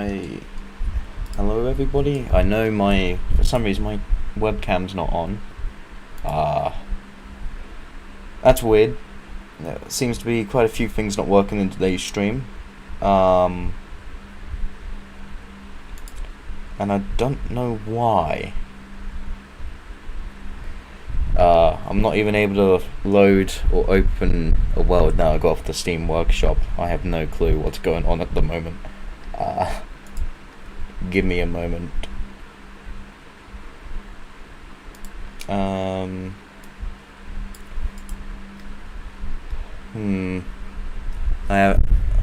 Hi. Hello everybody. I know for some reason my webcam's not on. That's weird. There seems to be quite a few things not working in today's stream. And I don't know why. I'm not even able to load or open a world now I got off the Steam Workshop. I have no clue what's going on at the moment. Give me a moment. I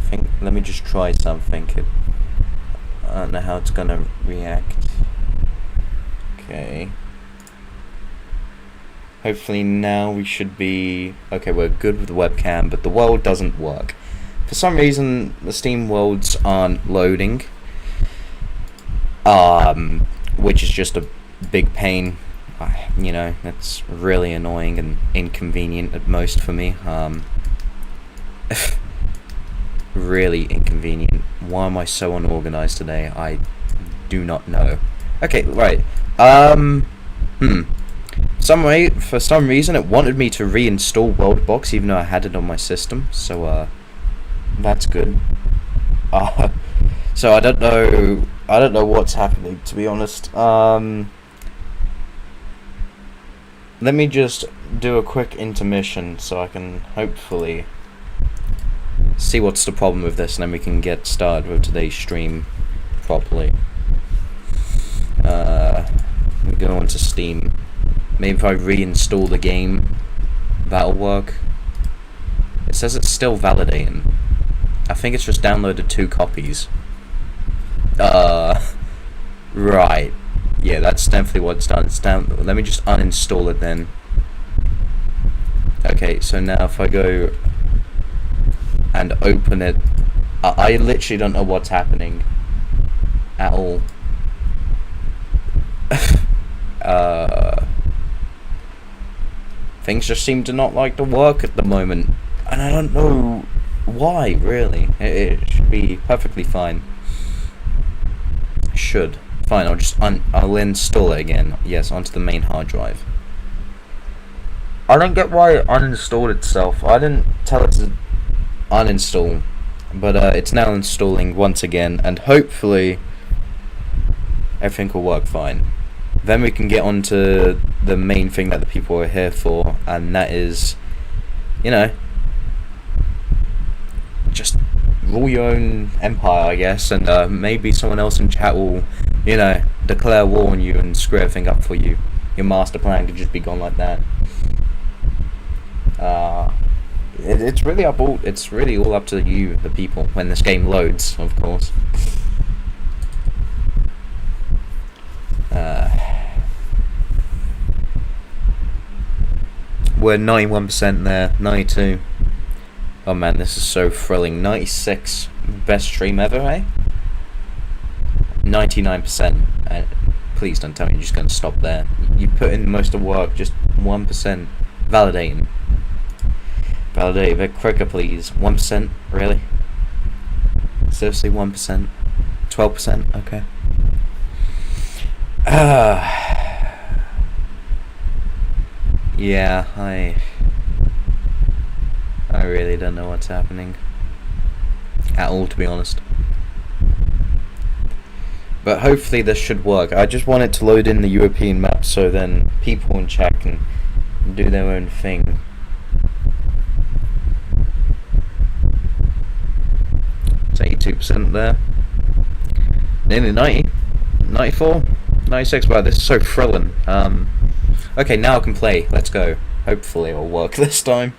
think, let me just try something. I don't know how it's gonna react. Okay. Hopefully now we should be... Okay, we're good with the webcam, but the world doesn't work. For some reason, the Steam worlds aren't loading. Which is just a big pain. You know, it's really annoying and inconvenient at most for me. Really inconvenient. Why am I so unorganized today? I do not know. Okay, right. For some reason it wanted me to reinstall Worldbox even though I had it on my system, so that's good. So I don't know what's happening, to be honest. Let me just do a quick intermission so I can hopefully see what's the problem with this, and then we can get started with today's stream properly. We go onto Steam. Maybe if I reinstall the game, that'll work. It says it's still validating. I think it's just downloaded 2 copies. Right. Yeah, that's definitely what it's done. It's down. Let me just uninstall it then. Okay, so now if I go and open it, I literally don't know what's happening at all. Things just seem to not like to work at the moment, and I don't know why, really. It should be perfectly fine. Should. Fine, I'll install it again. Yes, onto the main hard drive. I don't get why it uninstalled itself. I didn't tell it to uninstall, but it's now installing once again, and hopefully everything will work fine. Then we can get on to the main thing that the people are here for, and that is, you know, just rule your own empire, I guess, and maybe someone else in chat will, you know, declare war on you and screw everything up for you. Your master plan could just be gone like that. It's really all up to you, the people, when this game loads, of course. We're 91% there, 92. Oh man, this is so thrilling. 96, best stream ever, eh? 99%. Please don't tell me you're just going to stop there. You put in most of the work, just 1%. Validating. Validate a bit quicker, please. 1%? Really? Seriously, 1%? 12%? Okay. Yeah, I really don't know what's happening at all, to be honest. But hopefully this should work. I just want it to load in the European map so then people in chat can do their own thing. It's 82% there. Nearly 90. 94? 96. Wow, this is so thrilling. Okay, now I can play. Let's go. Hopefully it'll work this time.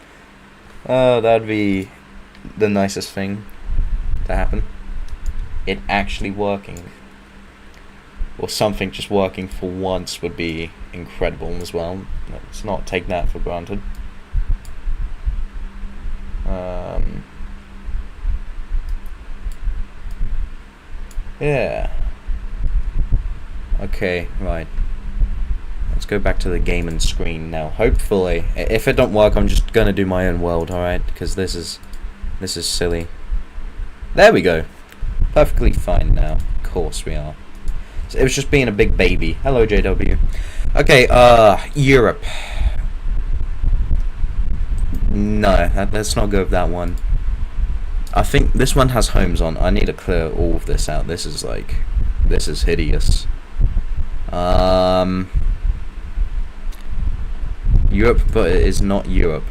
That'd be the nicest thing to happen. It actually working. Or something just working for once would be incredible as well. Let's not take that for granted. Yeah. Okay, right. Let's go back to the gaming screen now. Hopefully, if it don't work, I'm just gonna do my own world, alright? Because this is silly. There we go. Perfectly fine now. course we are. So it was just being a big baby. Hello, JW. Okay, Europe. No, let's not go with that one. I think this one has homes on. I need to clear all of this out. This is hideous. Europe, but it is not Europe.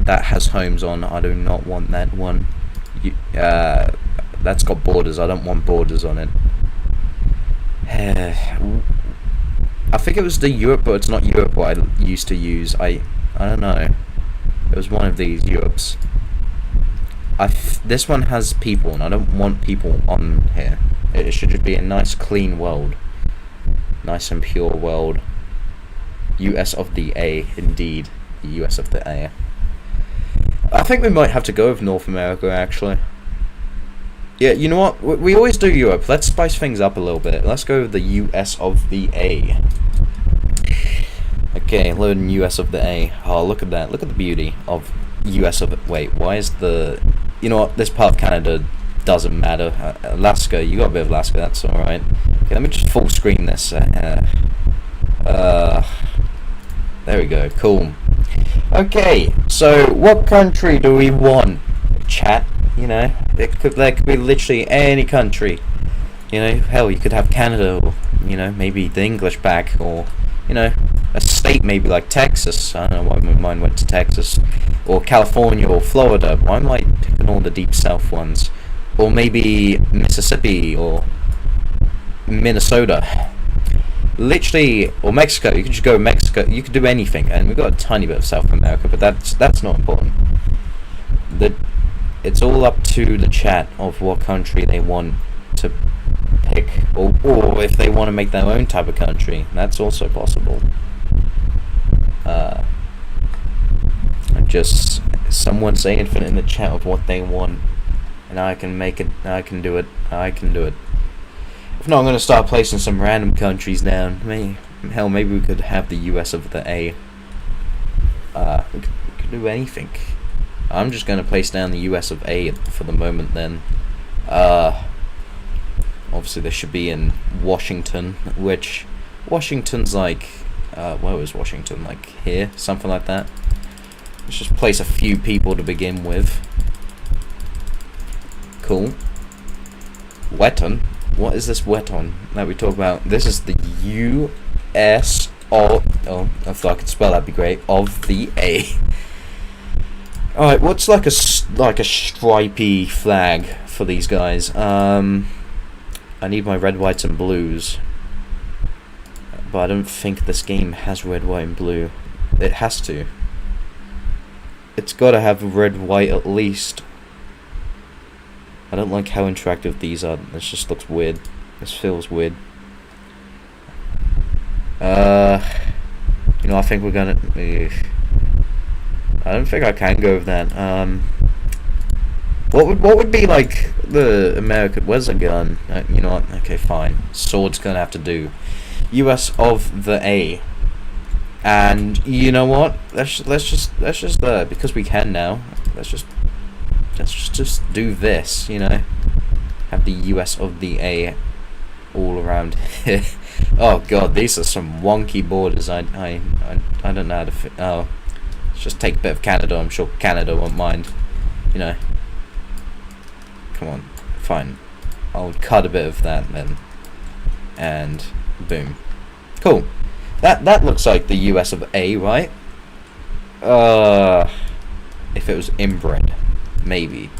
That has homes on. I do not want that one. That's got borders. I don't want borders on it. I think it was the Europe, but it's not Europe what I used to use. I don't know. It was one of these Europes. This one has people, and I don't want people on here. It should just be a nice, clean world. Nice and pure world. US of the A, indeed. The US of the A. I think we might have to go with North America, actually. Yeah, you know what? We always do Europe. Let's spice things up a little bit. Let's go with the US of the A. Okay, loading US of the A. Oh, look at that. Look at the beauty of US of... Wait, why is the... You know what? This part of Canada doesn't matter. Alaska, you got a bit of Alaska. That's alright. Okay, let me just full screen this. There we go. Cool. Okay, so what country do we want? Chat, you know, there could be literally any country. You know, hell, you could have Canada, or, you know, maybe the English back, or, you know, a state maybe like Texas. I don't know why my mind went to Texas, or California, or Florida. Why am I picking all the deep south ones? Or maybe Mississippi, or Minnesota. Literally, or Mexico. You could just go to Mexico. You could do anything, and we've got a tiny bit of South America, but that's not important. It's all up to the chat of what country they want to pick, or if they want to make their own type of country. That's also possible. Just someone say infinite in the chat of what they want, and I can make it. I can do it. If not, I'm going to start placing some random countries down. Hell, maybe we could have the US of the A. We could do anything. I'm just going to place down the US of A for the moment then. Obviously this should be in Washington, which Washington's like, where was Washington? Like here? Something like that. Let's just place a few people to begin with. Cool. Wetton. What is this Wetton that we talk about? This is the US of... Oh, if I could spell that'd be great. Of the A. Alright, what's like a stripy flag for these guys? I need my red, whites, and blues. But I don't think this game has red, white, and blue. It has to. It's gotta have red, white at least. I don't like how interactive these are. This just looks weird. This feels weird. You know, I think we're gonna... I don't think I can go with that. What would be like the American... Where's a gun? You know what? Okay, fine. Sword's gonna have to do. US of the A. And you know what? Let's just because we can now. Let's just do this, you know. Have the US of the A all around here. Oh god, these are some wonky borders. I don't know how to oh, let's just take a bit of Canada. I'm sure Canada won't mind, you know. Come on, fine. I'll cut a bit of that then, and boom. Cool. That looks like the US of A, right? If it was inbred. Maybe.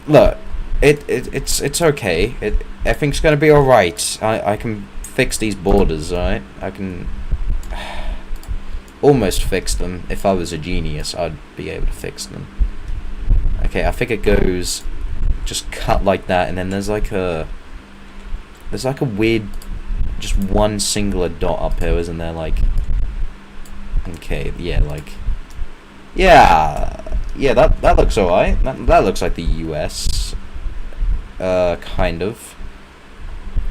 Look, it's okay. Everything's gonna be alright. I can fix these borders, alright? I can almost fix them. If I was a genius, I'd be able to fix them. Okay, I think it goes just cut like that, and then there's like a weird, just one singular dot up here, isn't there? Like, okay, yeah, like, yeah, that looks alright. That looks like the US, kind of.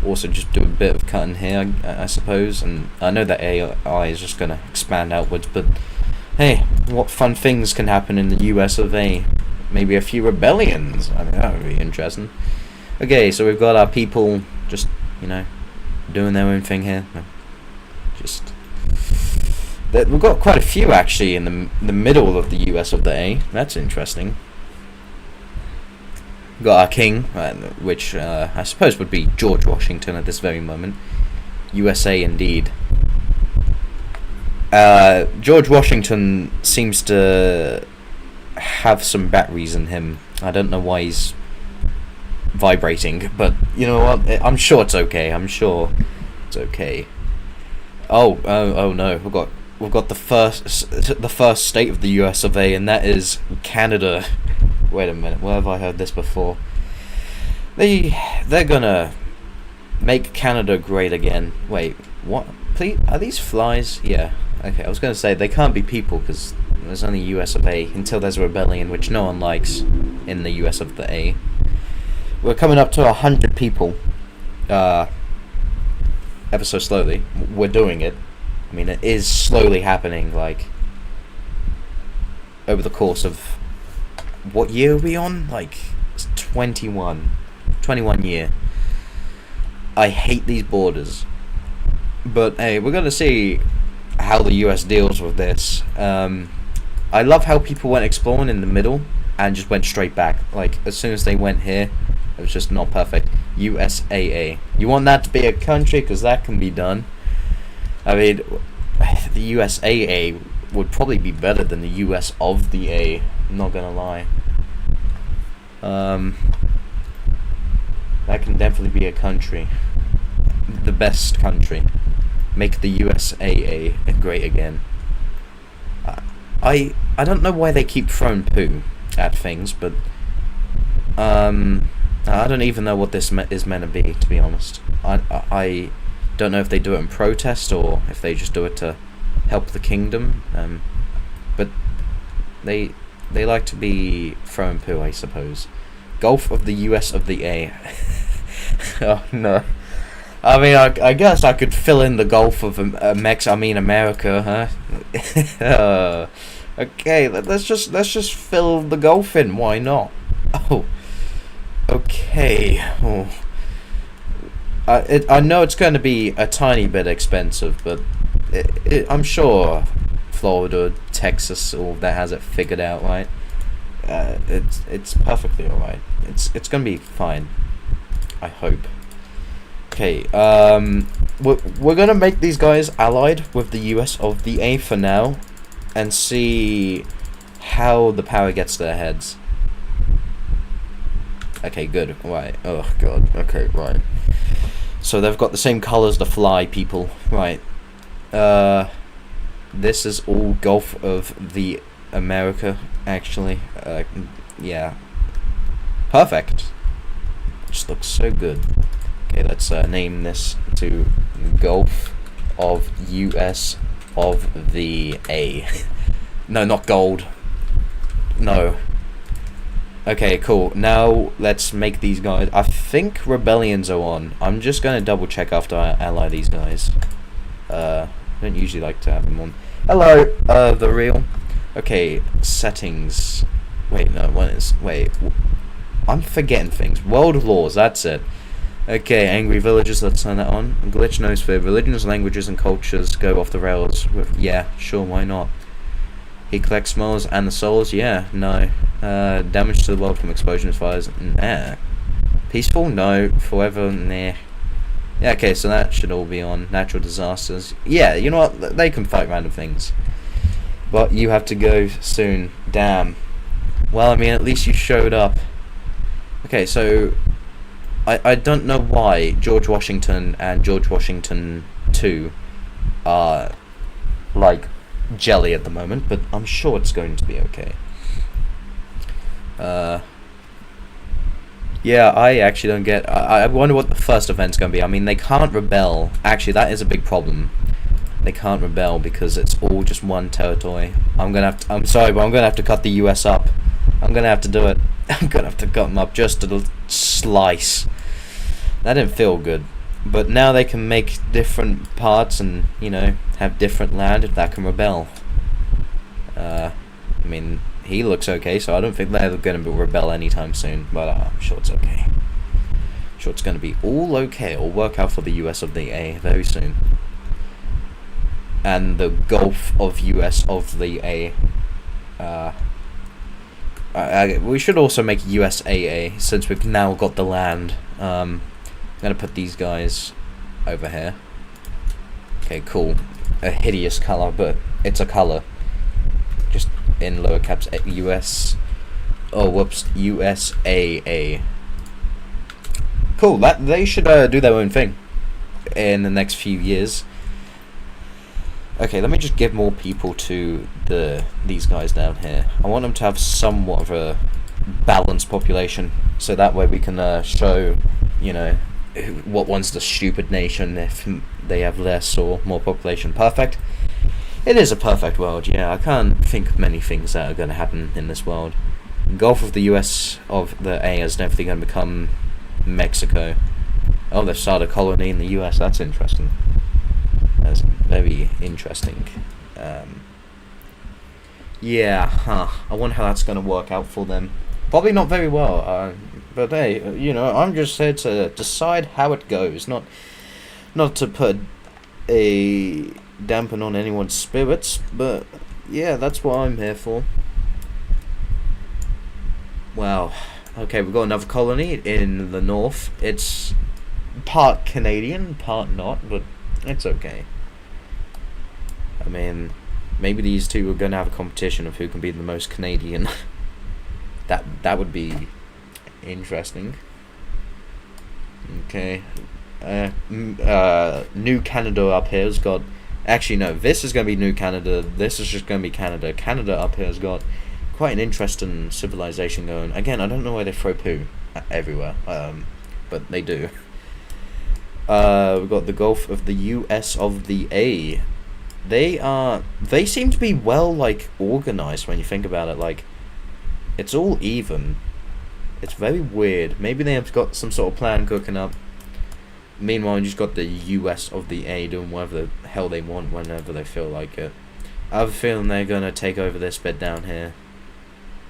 Also, just do a bit of cutting here, I suppose, and I know that AI is just gonna expand outwards, but hey, what fun things can happen in the US of A? Maybe a few rebellions. I mean, that would be interesting. Okay, so we've got our people just, you know, doing their own thing here. Just we've got quite a few actually in the middle of the US of the A. That's interesting. We've got our king, which I suppose would be George Washington at this very moment. USA indeed. George Washington seems to have some batteries in him. I don't know why he's vibrating, but you know what? I'm sure it's okay. I'm sure it's okay. Oh no! We've got the first state of the U.S. of A, and that is Canada. Wait a minute. Where have I heard this before? They're gonna make Canada great again. Wait, what? Please, are these flies? Yeah. Okay, I was gonna say they can't be people because there's only US of A until there's a rebellion, which no one likes in the US of the A. We're coming up to 100 people. Ever so slowly. We're doing it. I mean, it is slowly happening. Like over the course of what year are we on? Like it's 21 year. I hate these borders. But hey, we're gonna see how the US deals with this. I love how people went exploring in the middle and just went straight back. Like as soon as they went here, it was just not perfect. USAA. You want that to be a country? Because that can be done. I mean, the USAA would probably be better than the US of the A. I'm not gonna lie. That can definitely be a country. The best country. Make the USAA great again. I don't know why they keep throwing poo at things, but I don't even know what this is meant to be. To be honest, I don't know if they do it in protest or if they just do it to help the kingdom. But they like to be throwing poo, I suppose. Gulf of the US of the A. Oh no. I mean, I guess I could fill in the Gulf of America, huh? Okay, let's just fill the Gulf in. Why not? Oh, okay. Oh, I know it's going to be a tiny bit expensive, but I'm sure Florida, Texas, all that has it figured out, right? It's perfectly alright. It's going to be fine. I hope. Okay, we're gonna make these guys allied with the US of the A for now, and see how the power gets to their heads. Okay, good. Right. Oh god. Okay, right. So they've got the same colors, the fly people. Right. This is all Gulf of the America, actually. Yeah. Perfect. Just looks so good. Okay, let's name this to Gulf of US of the A. No, not gold. No. Okay, cool. Now let's make these guys. I think rebellions are on. I'm just gonna double check after I ally these guys. I don't usually like to have them on. Hello, the real. Okay, settings. Wait, no, what is? Wait, I'm forgetting things. World laws. That's it. Okay, angry villagers, let's turn that on. Glitch Noosphere, religions, languages, and cultures go off the rails. Yeah, sure, why not? He collects smells and the souls, yeah, no. Damage to the world from explosions, fires, nah. Peaceful, no. Forever, nah. Yeah, okay, so that should all be on. Natural disasters, yeah, you know what, they can fight random things. But you have to go soon, damn. Well, I mean, at least you showed up. Okay, so I don't know why George Washington and George Washington 2 are like jelly at the moment, but I'm sure it's going to be okay. Yeah, I actually don't get. I wonder what the first event's going to be. I mean, they can't rebel. Actually, that is a big problem. They can't rebel because it's all just one territory. I'm sorry, but I'm gonna have to cut the US up. I'm gonna have to do it. I'm gonna have to cut them up just a slice. That didn't feel good. But now they can make different parts and, you know, have different land that can rebel. I mean, he looks okay, so I don't think they're going to rebel anytime soon, but I'm sure it's okay. Sure, it's going to be all okay. It'll work out for the US of the A very soon. And the Gulf of US of the A. We should also make USAA, since we've now got the land. I'm going to put these guys over here. Okay, cool. A hideous colour, but it's a colour. Just in lower caps, US... Oh, whoops, USAA. Cool, they should do their own thing in the next few years. Okay, let me just give more people to these guys down here. I want them to have somewhat of a balanced population, so that way we can show, you know, what one's the stupid nation if they have less or more population. Perfect. It is a perfect world, yeah. I can't think of many things that are going to happen in this world. Gulf of the US of the A is definitely going to become Mexico. Oh, they've started a colony in the US. That's interesting. That's very interesting. Yeah, I wonder how that's going to work out for them. Probably not very well. But hey, you know, I'm just here to decide how it goes, not to put a dampen on anyone's spirits. But yeah, that's what I'm here for. Wow. Okay, we've got another colony in the north. It's part Canadian, part not, but it's okay. I mean, maybe these two are going to have a competition of who can be the most Canadian. that would be interesting. Okay. New Canada up here has got... Actually, no, this is going to be New Canada. This is just going to be Canada. Canada up here has got quite an interesting civilization going. Again, I don't know why they throw poo everywhere, but they do. We've got the Gulf of the US of the A. They seem to be well, like, organized when you think about it. Like, it's all even. It's very weird. Maybe they have got some sort of plan cooking up. Meanwhile, you just got the US of the A doing whatever the hell they want whenever they feel like it. I have a feeling they're gonna take over this bit down here.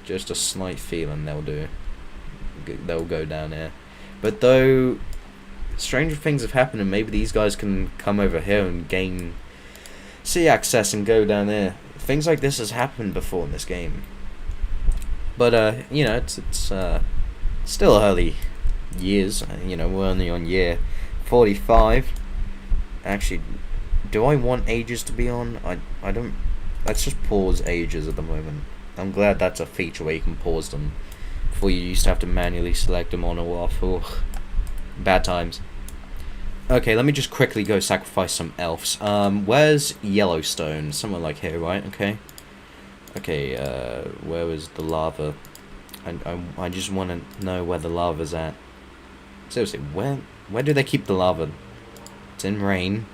Just a slight feeling they'll do. They'll go down here. But though, stranger things have happened, and maybe these guys can come over here and gain sea access and go down there. Things like this has happened before in this game. But you know, it's still early years. You know, we're only on year 45. Actually, do I want ages to be on? I don't. Let's just pause ages at the moment. I'm glad that's a feature where you can pause them. Before you used to have to manually select them on or off. Ugh. Bad times. Okay, let me just quickly go sacrifice some elves. Where's Yellowstone? Somewhere like here, right? Okay. Okay, where is the lava? I just want to know where the lava's at. Seriously, where do they keep the lava? It's in rain.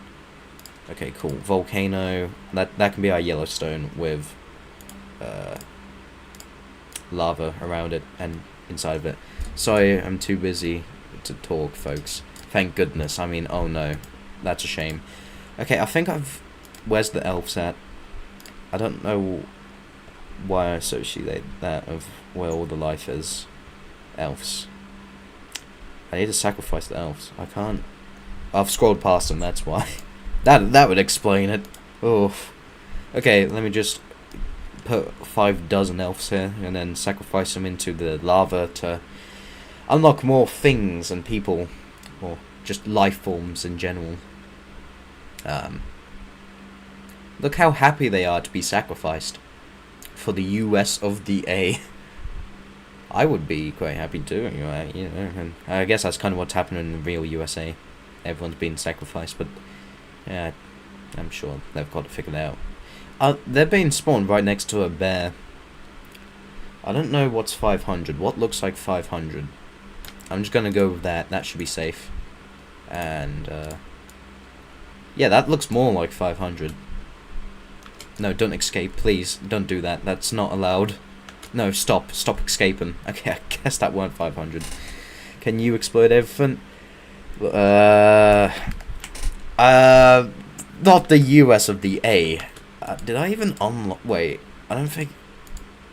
Okay, cool. Volcano. That can be our Yellowstone with lava around it and inside of it. Sorry, I'm too busy to talk, folks. Thank goodness. I mean, oh no. That's a shame. Okay, I think where's the elves at? I don't know why I associate that of where all the life is. Elves. I need to sacrifice the elves. I can't. I've scrolled past them, that's why. That would explain it. Oof. Okay, let me just put 5 dozen elves here and then sacrifice them into the lava to unlock more things and people, or just life forms in general. Look how happy they are to be sacrificed for the US of the A. I would be quite happy too, you know, and I guess that's kind of what's happening in the real USA. Everyone's being sacrificed, but yeah, I'm sure they've got to figure it out. They're being spawned right next to a bear. I don't know what's 500. What looks like 500? I'm just gonna go with that. That should be safe. And yeah, that looks more like 500. No, don't escape, please. Don't do that. That's not allowed. No, stop escaping. Okay, I guess that weren't 500. Can you exploit everything? Not the US of the A. Did I even unlock? Wait, I don't think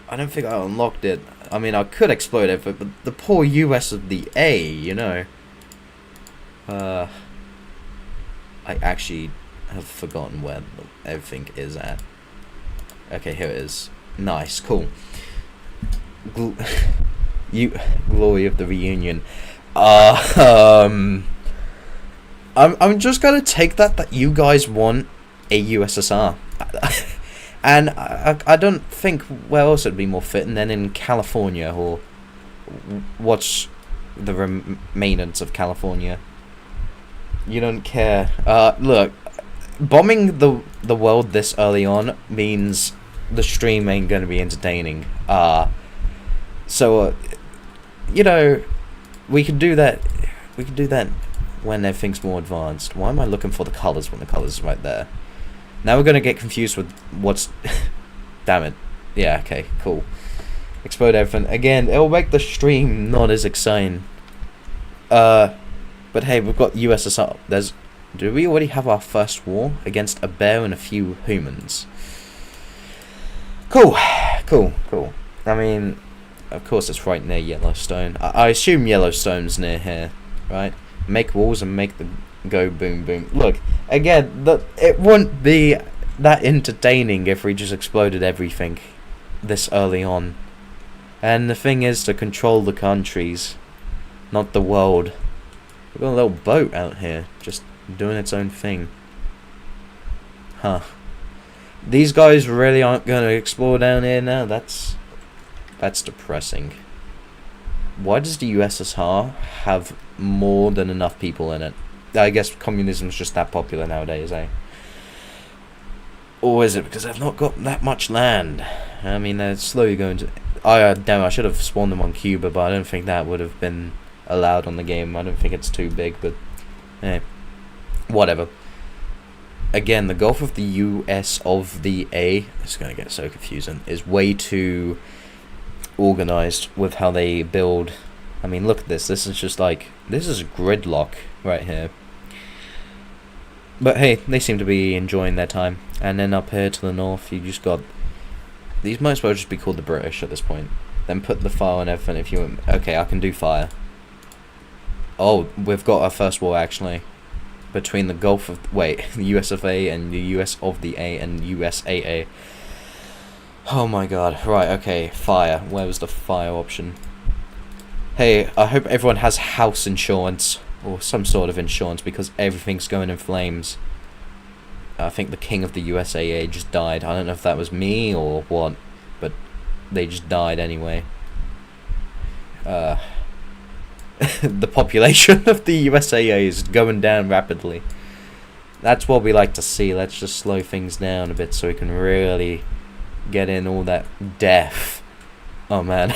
I unlocked it. I mean, I could exploit it, but the poor US of the A, you know. I actually have forgotten where everything is at. Okay, here it is. Nice, cool. Glory of the reunion. I'm just gonna take that you guys want a USSR, and I don't think where else it'd be more fitting than in California, or what's the remainance of California. You don't care. Look, bombing the world this early on means the stream ain't gonna be entertaining. So you know, we can do that. We can do that when everything's more advanced. Why am I looking for the colors when the colors are right there? Now we're gonna get confused with what's. Damn it. Yeah. Okay. Cool. Explode everything again. It'll make the stream not as exciting. But hey, we've got USSR. Do we already have our first war against a bear and a few humans? Cool. I mean, of course it's right near Yellowstone. I assume Yellowstone's near here, right? Make walls and make them go boom boom. Look, again, it wouldn't be that entertaining if we just exploded everything this early on. And the thing is to control the countries, not the world. We've got a little boat out here, just doing its own thing. Huh. These guys really aren't going to explore down here now? That's depressing. Why does the USSR have more than enough people in it? I guess communism's just that popular nowadays, eh? Or is it because they've not got that much land? I mean, they're slowly going to... damn, I should have spawned them on Cuba, but I don't think that would have been allowed on the game. I don't think it's too big, but... whatever. Again, the Gulf of the US of the A... It's going to get so confusing. Is way too organized with how they build. I mean, look at this. This is just like... This is gridlock right here. But hey, they seem to be enjoying their time. And then up here to the north, you just got... These might as well just be called the British at this point. Then put the fire on everything if you want. Okay, I can do fire. Oh, we've got our first war actually. Between the Gulf of... Wait, the US of A and the US of the A and USAA. Oh my god. Right, okay, fire. Where was the fire option? Hey, I hope everyone has house insurance. Or some sort of insurance, because everything's going in flames. I think the king of the USAA just died. I don't know if that was me or what, but they just died anyway. The population of the USAA is going down rapidly. That's what we like to see. Let's just slow things down a bit so we can really get in all that death. Oh man.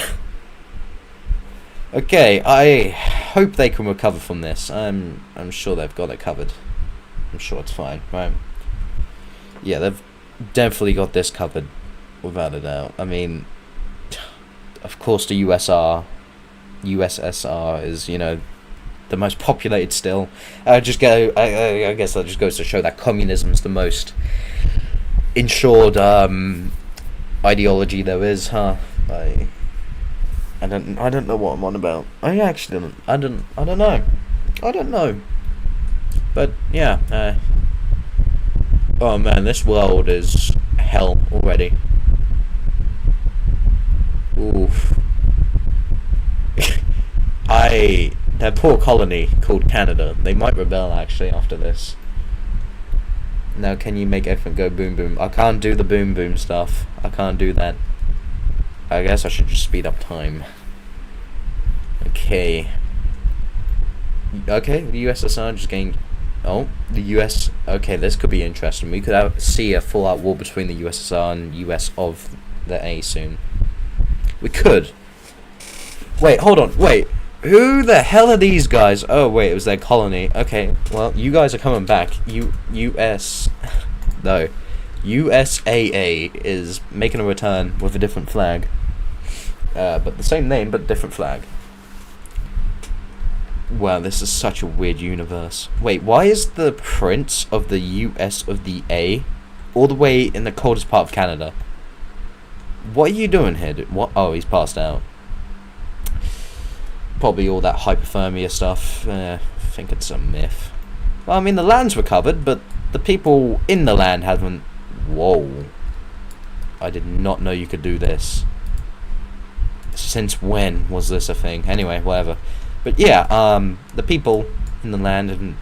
Okay, I hope they can recover from this. I'm sure they've got it covered. I'm sure it's fine, right? Yeah, they've definitely got this covered, without a doubt. I mean, of course the USSR is, you know, the most populated still. I guess that just goes to show that communism is the most insured ideology there is, huh? I don't know what I'm on about. I actually don't know. But yeah, oh man, this world is hell already. Oof. That poor colony called Canada, they might rebel actually after this. Now can you make everything go boom boom? I can't do the boom boom stuff. I can't do that. I guess I should just speed up time. Okay. Okay, the USSR just gained... Oh, the US... Okay, this could be interesting. We could see a full-out war between the USSR and US of the A soon. We could. Wait, hold on. Wait. Who the hell are these guys? Oh, wait, it was their colony. Okay, well, you guys are coming back. US... No. USAA is making a return with a different flag. But the same name, but different flag. Wow, this is such a weird universe. Wait, why is the Prince of the US of the A all the way in the coldest part of Canada? What are you doing here? What? Oh, he's passed out. Probably all that hypothermia stuff. think it's a myth. Well, I mean, the land's recovered, but the people in the land haven't. Whoa. I did not know you could do this. Since when was this a thing? Anyway, whatever. But yeah, the people in the land haven't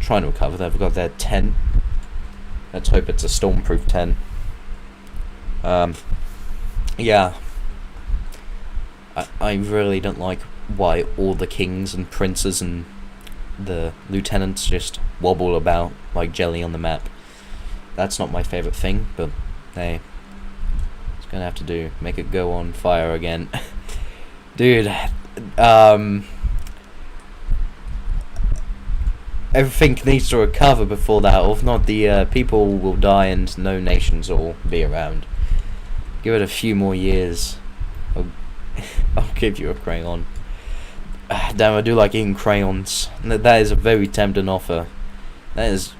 trying to recover. They've got their tent. Let's hope it's a stormproof tent. Yeah. I really don't like why all the kings and princes and the lieutenants just wobble about like jelly on the map. That's not my favourite thing, but hey, it's gonna have to do. Make it go on fire again. Dude, everything needs to recover before that, or if not, the people will die and no nations will be around. Give it a few more years. I'll give you a crayon. Damn, I do like eating crayons. That is a very tempting offer. That is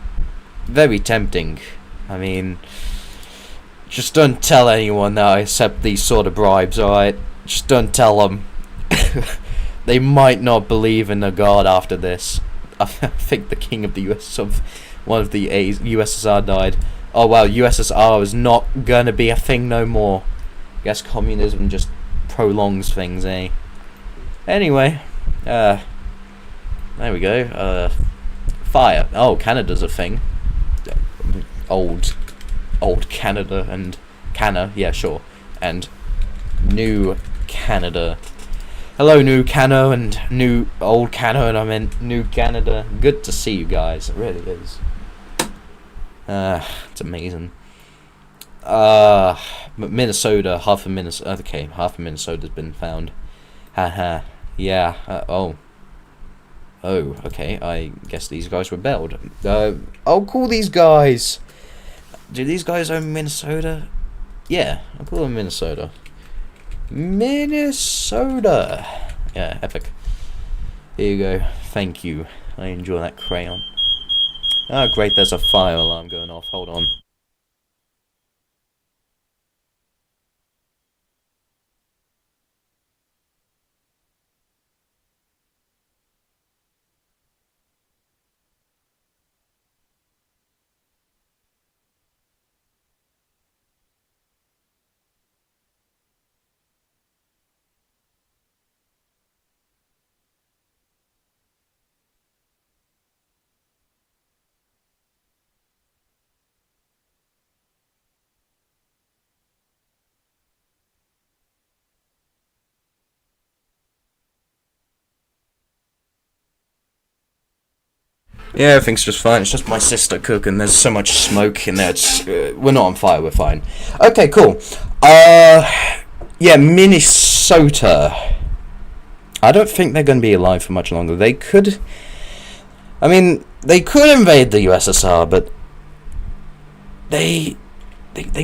very tempting. I mean, just don't tell anyone that I accept these sort of bribes, alright? Just don't tell them. They might not believe in a god after this. I think the king of the one of the USSR died. Oh wow, USSR is not gonna be a thing no more. Guess communism just prolongs things, eh? Anyway, there we go. Fire. Oh, Canada's a thing. Old Canada and yeah, sure. And New Canada. Hello, New Cano and Old Cano, and I meant New Canada. Good to see you guys. It really is. It's amazing. Minnesota, half of Minnesota. Okay, half of Minnesota's been found. Haha. Yeah. Oh, okay. I guess these guys rebelled. I'll call these guys. Do these guys own Minnesota? Yeah, I'll call them Minnesota. Minnesota. Yeah, epic. Here you go. Thank you. I enjoy that crayon. Oh, great. There's a fire alarm going off. Hold on. Yeah, everything's just fine. It's just my sister cooking. There's so much smoke in there. It's, we're not on fire. We're fine. Okay, cool. Yeah, Minnesota. I don't think they're going to be alive for much longer. They could. I mean, they could invade the USSR, but they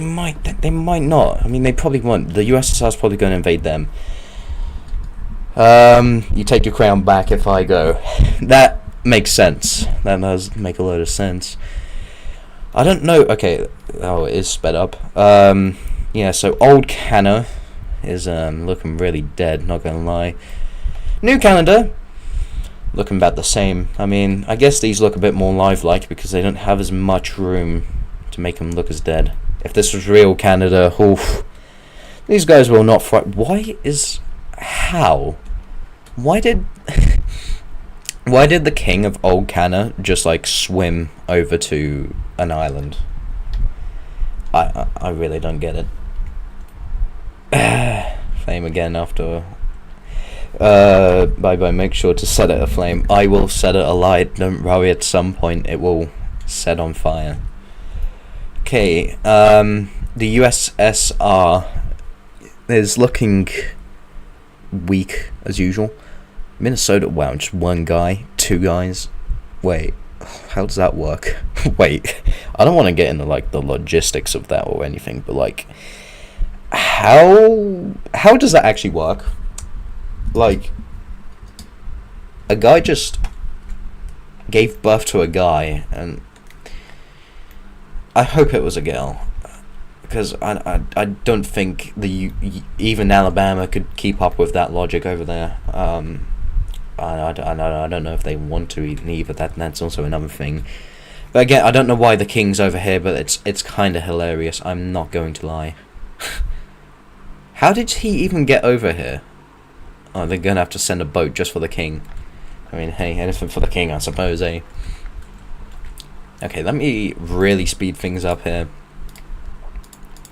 might not. I mean, they probably won't. The USSR's probably going to invade them. You take your crown back if I go. That makes sense. That does make a load of sense. I don't know. Okay. Oh, it is sped up. Yeah, so Old Canada is looking really dead, not gonna lie. New Canada looking about the same. I mean, I guess these look a bit more lifelike because they don't have as much room to make them look as dead. If this was real Canada, oof, these guys will not fight. Why did the king of Old Canada just like swim over to an island? I really don't get it. Flame again after. Bye. Make sure to set it aflame. I will set it alight. Don't worry. At some point, it will set on fire. Okay. The USSR is looking weak as usual. Minnesota. Wow, just one guy, two guys. Wait. How does that work? Wait, I don't want to get into like the logistics of that or anything, but like, how does that actually work? Like, a guy just gave birth to a guy, and I hope it was a girl, because I don't think even Alabama could keep up with that logic over there. I don't know if they want to either. That's also another thing. But again, I don't know why the king's over here, but it's kind of hilarious. I'm not going to lie. How did he even get over here? Oh, they're gonna have to send a boat just for the king. I mean, hey, anything for the king, I suppose, eh? Okay, let me really speed things up here.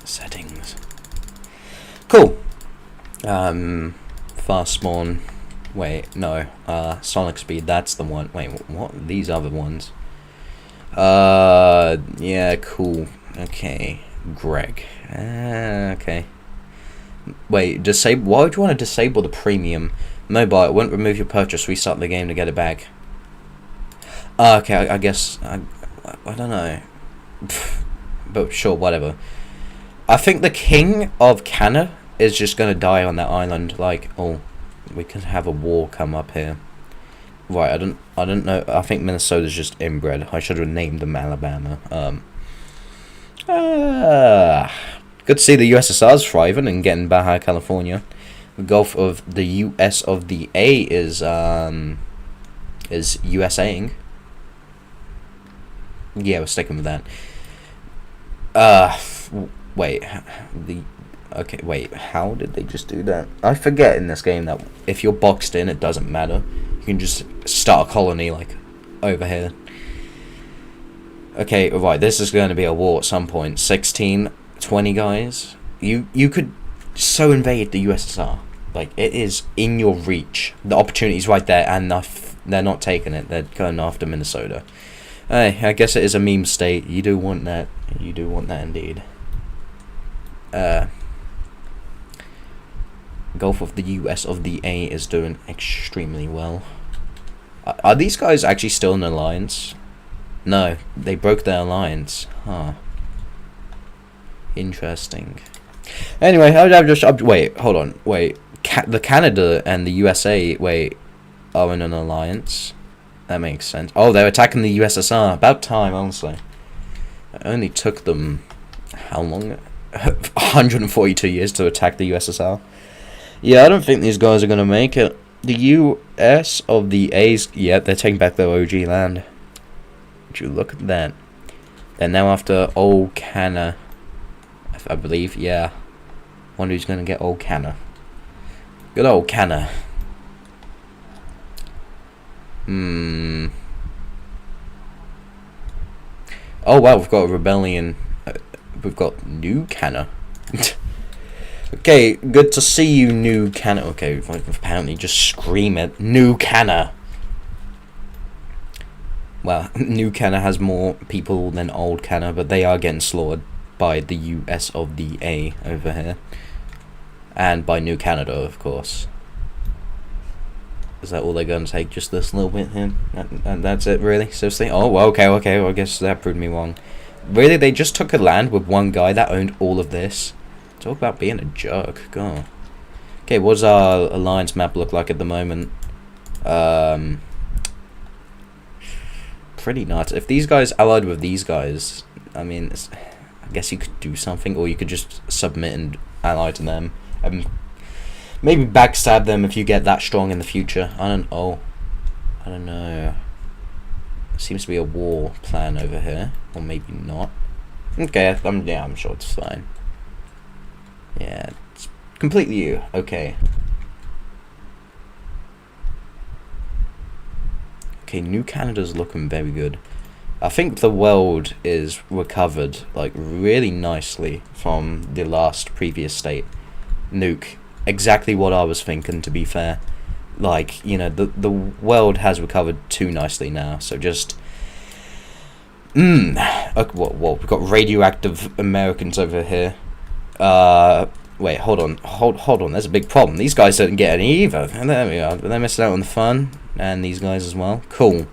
Settings. Cool. Fast spawn. Wait, no. Sonic speed, that's the one. Wait, what? These other ones. Yeah, cool. Okay. Greg. Okay. Wait, disable. Why would you want to disable the premium? Mobile, it won't remove your purchase. Restart the game to get it back. Okay, I guess. I don't know. But sure, whatever. I think the king of Canna is just gonna die on that island. Like, oh, we can have a war come up here. Right, I don't know. I think Minnesota's just inbred. I should have named them Alabama. Good to see the USSR's thriving and getting Baja California. The Gulf of the US of the A is USAing. Yeah, we're sticking with that. Wait, okay, wait, how did they just do that? I forget in this game that if you're boxed in, it doesn't matter. You can just start a colony, like, over here. Okay, right, this is going to be a war at some point. 16, 20 guys. You could so invade the USSR. Like, it is in your reach. The opportunity's right there, and they're not taking it. They're going after Minnesota. Hey, I guess it is a meme state. You do want that. You do want that indeed. Gulf of the US of the A is doing extremely well. Are these guys actually still in alliance? No, they broke their alliance. Huh. Interesting. Anyway, wait, hold on. Wait, the Canada and the USA, are in an alliance. That makes sense. Oh, they're attacking the USSR. About time, honestly. It only took them, how long? 142 years to attack the USSR. Yeah, I don't think these guys are going to make it. The US of the A's, yeah, they're taking back their OG land. Would you look at that? They're now after Old Canna, I believe, yeah. Wonder who's going to get Old Canna. Good old Canna. Oh wow, we've got a rebellion. We've got New Canna. Okay, good to see you, New Canna. Okay, apparently just scream it. New Canna. Well, New Canna has more people than Old Canna, but they are getting slaughtered by the US of the A over here. And by New Canada, of course. Is that all they're going to take? Just this little bit here? And that's it, really? Seriously? Oh, well, okay, well, I guess that proved me wrong. Really? They just took a land with one guy that owned all of this? Talk about being a jerk. God. Okay, what does our alliance map look like at the moment? Pretty nuts. If these guys allied with these guys, I mean, I guess you could do something, or you could just submit and ally to them. Maybe backstab them if you get that strong in the future. I don't know. Seems to be a war plan over here, or maybe not. Okay, I'm sure it's fine. Yeah, it's completely okay. Okay, New Canada's looking very good. I think the world is recovered, like, really nicely from the previous state. Nuke. Exactly what I was thinking, to be fair. Like, you know, the world has recovered too nicely now, so just... Okay, we've got radioactive Americans over here. Wait, hold on, there's a big problem. These guys don't get any either. And there we are, they're missing out on the fun. And these guys as well. Cool.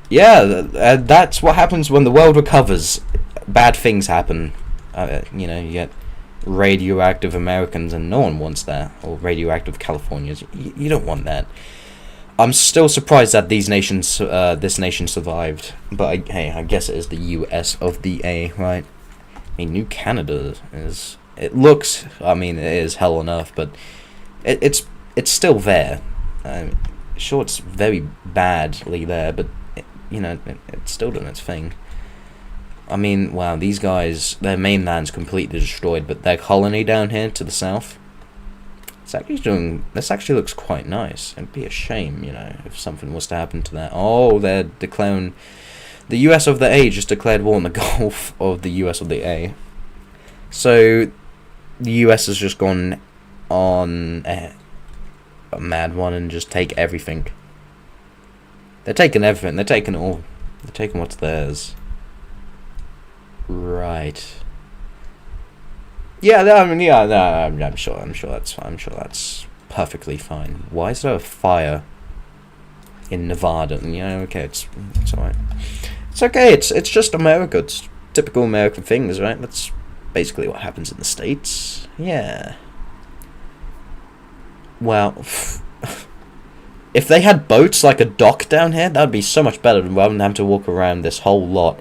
Yeah, that's what happens when the world recovers. Bad things happen. You know, you get radioactive Americans, and no one wants that. Or radioactive Californians. You don't want that. I'm still surprised that this nation survived. But hey, I guess it is the US of the A, right? I mean, New Canada is It looks, I mean, it is hell on earth, but it's still there. Sure, it's very badly there, but it's still doing its thing. I mean, wow, these guys, their mainland's completely destroyed, but their colony down here to the south, this actually looks quite nice. It'd be a shame, if something was to happen to that. Oh, they're declaring, the US of the A just declared war on the Gulf of the US of the A. So, the US has just gone on a mad one and just take everything. They're taking everything. They're taking all. They're taking what's theirs. Right. Yeah. I mean, yeah. No, I'm sure that's perfectly fine. Why is there a fire in Nevada? Okay, it's alright. It's okay. It's just America. It's typical American things, right? That's basically what happens in the States. Yeah. Well, if they had boats like a dock down here, that would be so much better rather than having to walk around this whole lot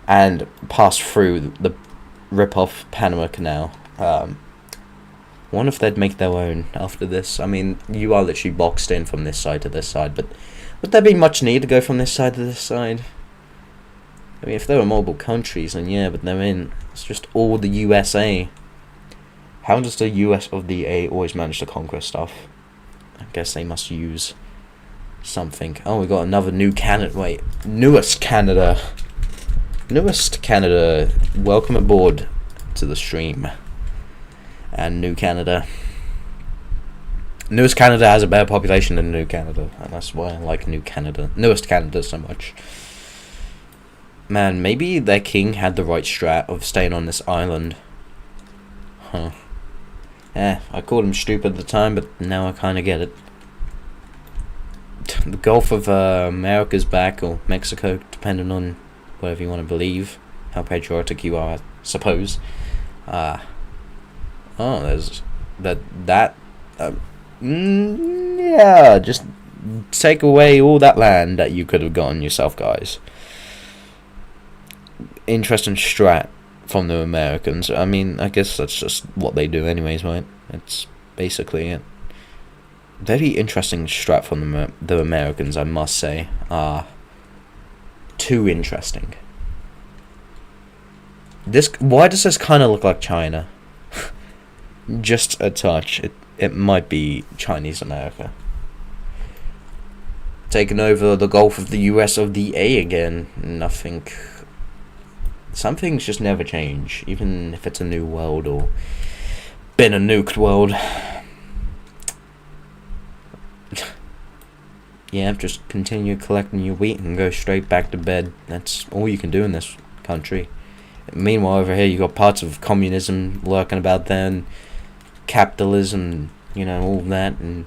and pass through the rip-off Panama Canal. Wonder if they'd make their own after this. I mean, you are literally boxed in from this side to this side, but would there be much need to go from this side to this side? I mean, if there were multiple countries, then yeah, but it's just all the USA. How does the US of the A always manage to conquer stuff? I guess they must use something. Oh, we got another new Canada. Wait, newest Canada. Newest Canada. Welcome aboard to the stream. And New Canada. Newest Canada has a better population than New Canada, and that's why I like New Canada. Newest Canada so much. Man, maybe their king had the right strat of staying on this island. Huh. I called him stupid at the time, but now I kind of get it. The Gulf of America's back, or Mexico, depending on whatever you want to believe. How patriotic you are, I suppose. There's yeah, just take away all that land that you could have gotten yourself, guys. Interesting strat from the Americans. I mean, I guess that's just what they do anyways, right? It's basically it. Very interesting strat from the Americans, I must say. Too interesting. Why does this kind of look like China? Just a touch. It might be Chinese America. Taking over the Gulf of the US of the A again. Nothing. Some things just never change, even if it's a new world or been a nuked world. Yeah, just continue collecting your wheat and go straight back to bed. That's all you can do in this country. Meanwhile, over here you got parts of communism lurking about there, and capitalism, all that, and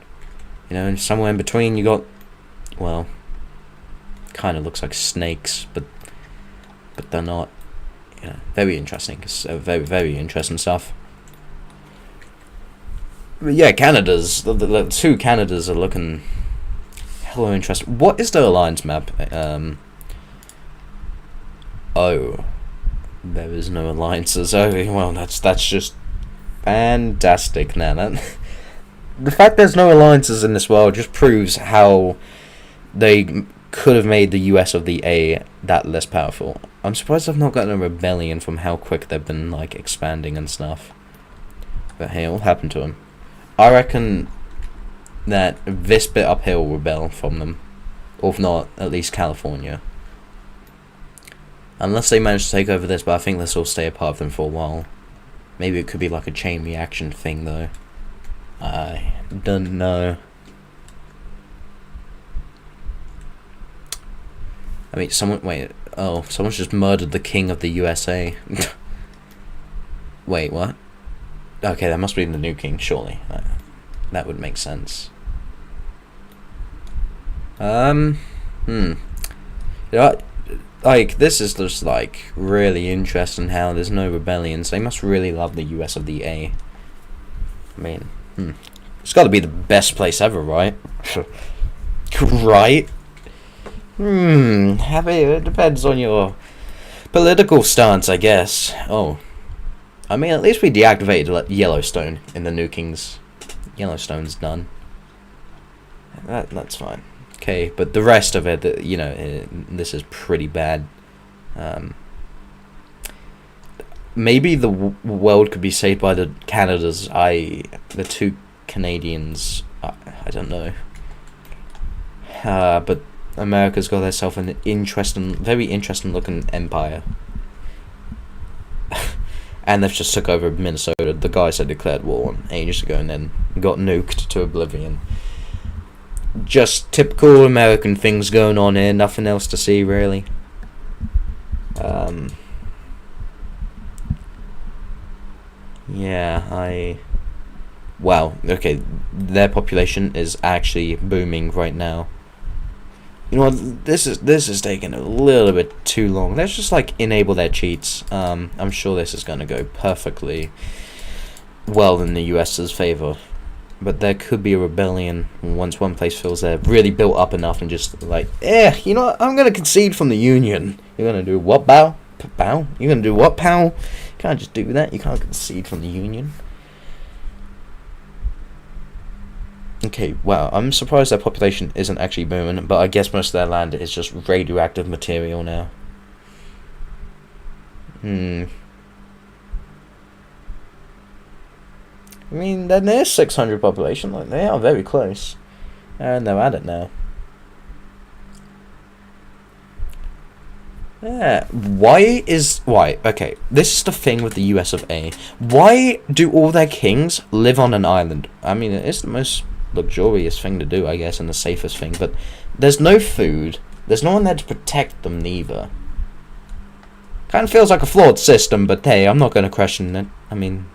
and somewhere in between you got, well, kind of looks like snakes, but they're not. Very interesting. It's very, very interesting stuff. But yeah, Canada's the two Canadas are looking hella interesting. What is the alliance map? Oh, there is no alliances. Oh, well, that's just fantastic. Now the fact there's no alliances in this world just proves how they could have made the US of the A that less powerful. I'm surprised I've not gotten a rebellion from how quick they've been expanding and stuff. But hey, what happened to them? I reckon that this bit up here will rebel from them, or if not, at least California. Unless they manage to take over this, but I think this will stay a part of them for a while. Maybe it could be like a chain reaction thing, though. I don't know. I mean, someone's just murdered the king of the USA. Wait, what? Okay, that must be the new king, surely. That would make sense. This is just, really interesting how there's no rebellions. They must really love the US of the A. I mean, it's gotta be the best place ever, right? Right? It depends on your political stance, I guess. Oh. I mean, at least we deactivated Yellowstone in the nukings. Yellowstone's done. That's fine. Okay, but the rest of it, you know, this is pretty bad. Maybe the world could be saved by the two Canadians. I don't know. But America's got herself an very interesting looking empire. And they've just took over Minnesota. The guys had declared war ages ago and then got nuked to oblivion. Just typical American things going on here. Nothing else to see, really. Yeah, wow, okay, their population is actually booming right now. You know what, this is taking a little bit too long. Let's just, like, enable their cheats. I'm sure this is going to go perfectly well in the US's favor. But there could be a rebellion once one place feels they're really built up enough and just, like, you know what, I'm going to concede from the Union. You're going to do what, Bow? Bow? You're going to do what, pal? You can't just do that. You can't concede from the Union. Okay, wow, I'm surprised their population isn't actually booming, but I guess most of their land is just radioactive material now. I mean, they're near 600 population, like, they are very close. And they're at it now. Yeah, why, okay, this is the thing with the US of A. Why do all their kings live on an island? I mean, it's the most luxurious thing to do, I guess, and the safest thing, but there's no food, there's no one there to protect them neither. Kind of feels like a flawed system, but hey, I'm not going to question it. I mean,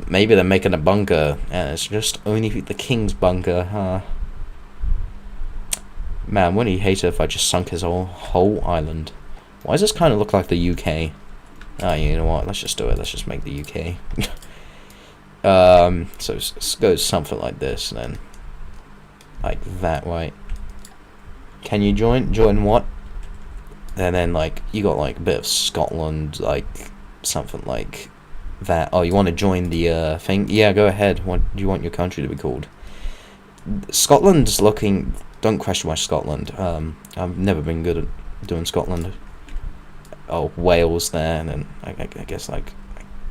maybe they're making a bunker, and it's just only the king's bunker, huh? Man, wouldn't he hate it if I just sunk his whole island? Why does this kind of look like the UK? Ah, you know what, let's just do it, let's just make the UK. So it goes something like this, and then like that, right? Can you join? Join what? And then, like, you got, like, a bit of Scotland, like, something like that. Oh, you want to join the thing? Yeah, go ahead. What do you want your country to be called? Scotland's looking... Don't question my Scotland. I've never been good at doing Scotland. Oh, Wales there, and then I guess, like,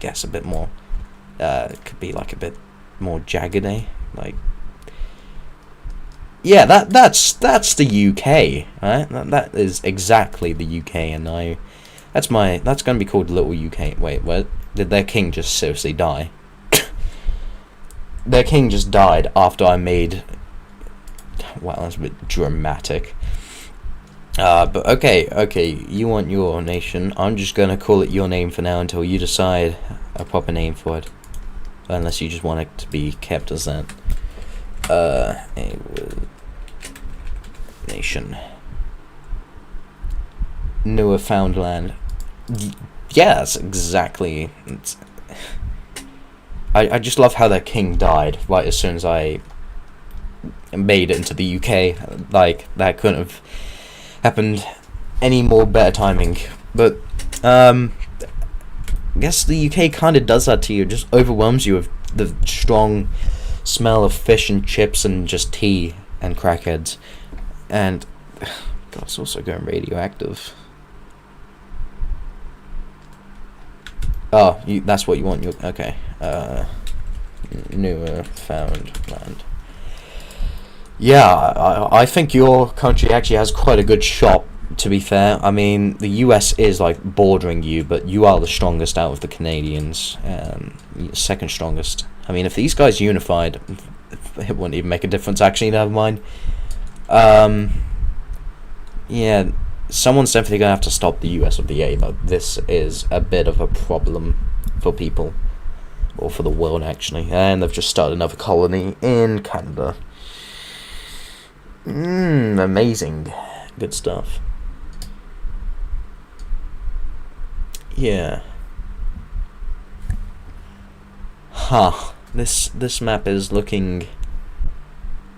a bit more... it could be, like, a bit more jagged, like... Yeah, that's the UK, right? That is exactly the UK, and that's gonna be called Little UK. Wait, what? Did their king just seriously die? Their king just died after I made... Wow, that's a bit dramatic. But okay, you want your nation. I'm just gonna call it your name for now until you decide a proper name for it. Unless you just want it to be kept as that. Nation. Newfoundland. Yeah, that's exactly... I just love how their king died right as soon as I made it into the UK. Like, that couldn't have happened any more better timing. But, I guess the UK kind of does that to you. It just overwhelms you with the strong smell of fish and chips and just tea and crackheads. And, God, it's also going radioactive. Oh, that's what you want. Okay. Newfoundland. Yeah, I think your country actually has quite a good shot, to be fair. I mean, the US is, like, bordering you, but you are the strongest out of the Canadians. Second strongest. I mean, if these guys unified, it wouldn't even make a difference, actually, never mind. Yeah, someone's definitely going to have to stop the US of the A, though. This is a bit of a problem for people. Or for the world, actually. And they've just started another colony in Canada. Amazing. Good stuff. Yeah. Huh. This map is looking,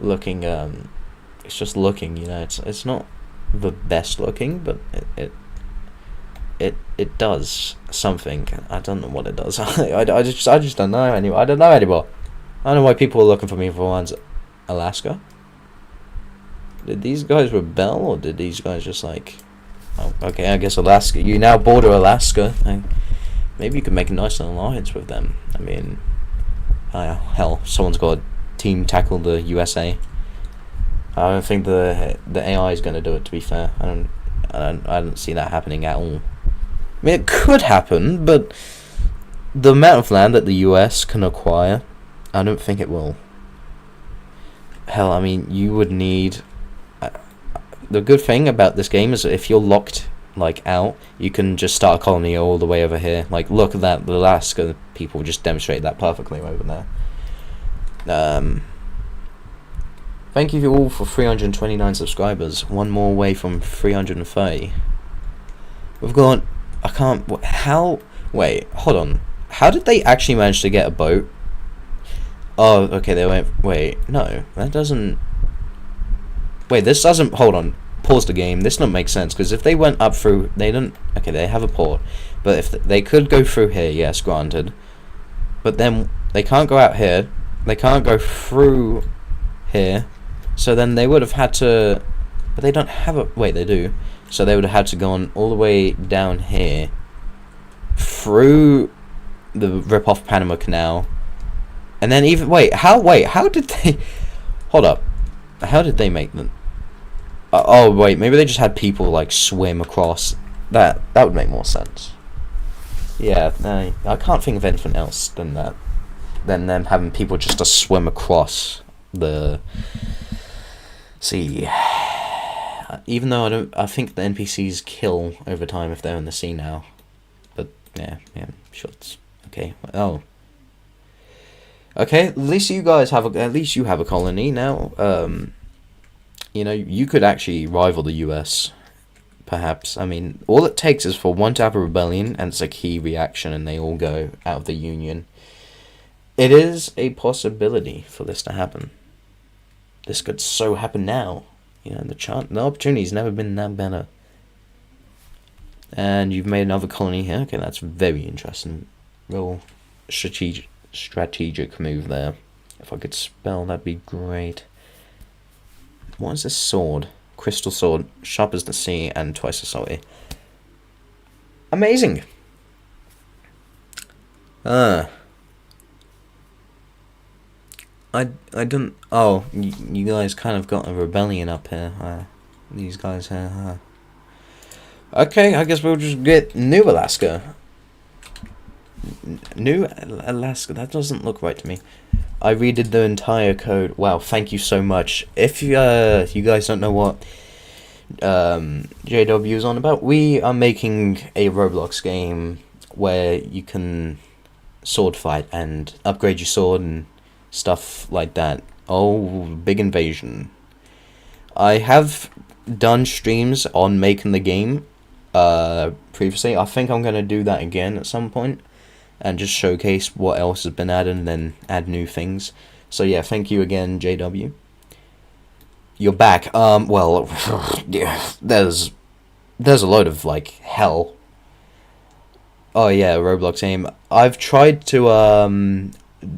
it's just looking, you know, it's not the best looking, but it does something. I don't know what it does. I just don't know anymore. I don't know anymore. I don't know why people are looking for me for once. Alaska? Did these guys rebel, or did these guys just like... Oh, okay, I guess Alaska. You now border Alaska. Maybe you could make a nice little alliance with them. I mean... hell, someone's got to team tackle the USA. I don't think the AI is going to do it, to be fair. I don't see that happening at all. I mean, it could happen, but the amount of land that the US can acquire, I don't think it will. Hell, I mean, you would need... the good thing about this game is that if you're locked, like, out, you can just start a colony all the way over here. Like, look at that, the Alaska people just demonstrate that perfectly over there. Thank you all for 329 subscribers. One more away from 330. We've got... I can't... How... Wait, hold on. How did they actually manage to get a boat? Oh, okay, they went... Wait, no. That doesn't... Wait, this doesn't... Hold on. Pause the game. This doesn't make sense, because if they went up through... They don't... Okay, they have a port. But if they could go through here, yes, granted. But then they can't go out here. They can't go through here. So then they would have had to... But they don't have a... Wait, they do. So they would have had to go on all the way down here. Through the rip-off Panama Canal. And then even... Wait, how did they... Hold up. How did they make them? Oh, wait, maybe they just had people, like, swim across. That would make more sense. Yeah, no, I can't think of anything else than that. Than them having people just to swim across the... sea. Even though I think the NPCs kill over time if they're in the sea now. But, yeah, sure, it's okay. Oh. Okay, at least you guys have at least you have a colony now. You know, you could actually rival the US, perhaps. I mean, all it takes is for one to have a rebellion, and it's a key reaction, and they all go out of the Union. It is a possibility for this to happen. This could so happen now. You know, the opportunity's never been that better. And you've made another colony here. Okay, that's very interesting. Real strategic move there. If I could spell, that'd be great. What is this sword? Crystal sword, sharp as the sea and twice as salty. Amazing. I don't... Oh, you guys kind of got a rebellion up here. These guys here. Okay, I guess we'll just get New Alaska. New Alaska, that doesn't look right to me. I redid the entire code. Wow, thank you so much. If you guys don't know what JW is on about, we are making a Roblox game where you can sword fight and upgrade your sword and stuff like that. Oh, big invasion. I have done streams on making the game previously. I think I'm going to do that again at some point and just showcase what else has been added and then add new things. So yeah, thank you again, JW. You're back. Well, yeah, there's a load of, like, hell. Oh yeah, Roblox aim. I've tried to,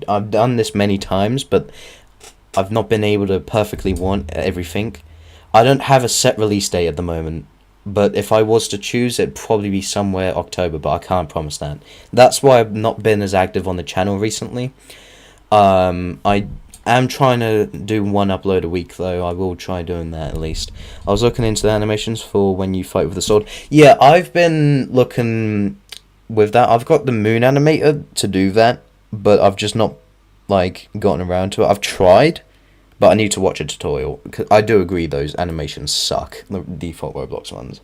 I've done this many times, but I've not been able to perfectly want everything. I don't have a set release date at the moment, but if I was to choose, it'd probably be somewhere October, but I can't promise that. That's why I've not been as active on the channel recently. I am trying to do one upload a week, though. I will try doing that at least. I was looking into the animations for when you fight with the sword. Yeah, I've been looking with that. I've got the moon animator to do that, but I've just not, like, gotten around to it. I've tried, but I need to watch a tutorial. 'Cause I do agree those animations suck. The default Roblox ones.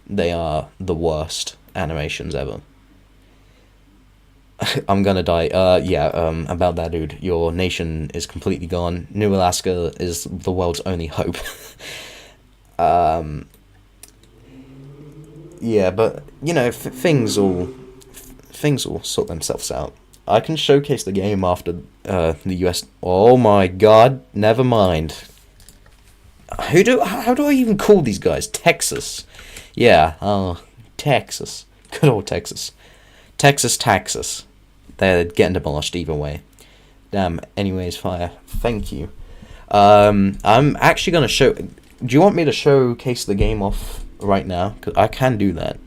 They are the worst animations ever. I'm gonna die. About that, dude. Your nation is completely gone. New Alaska is the world's only hope. Yeah, but, you know, things will sort themselves out. I can showcase the game after the US... Oh my god, never mind. How do I even call these guys? Texas. Yeah, Texas. Good old Texas. Texas taxes. They're getting demolished either way. Damn. Anyways, fire. Thank you. I'm actually gonna show. Do you want me to showcase the game off right now? Because I can do that.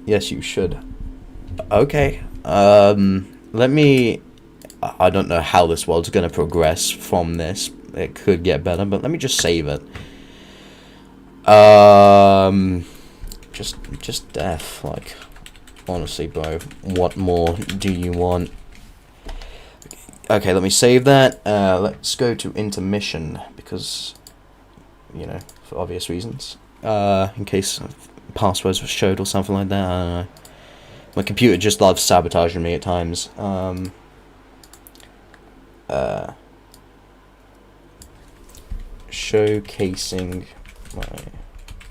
Yes, you should. Okay. Let me. I don't know how this world's gonna progress from this. It could get better, but let me just save it. Just death. Like, honestly, bro, what more do you want? Okay, let me save that. Let's go to intermission because, you know, for obvious reasons. In case passwords were showed or something like that. I don't know. My computer just loves sabotaging me at times. Showcasing my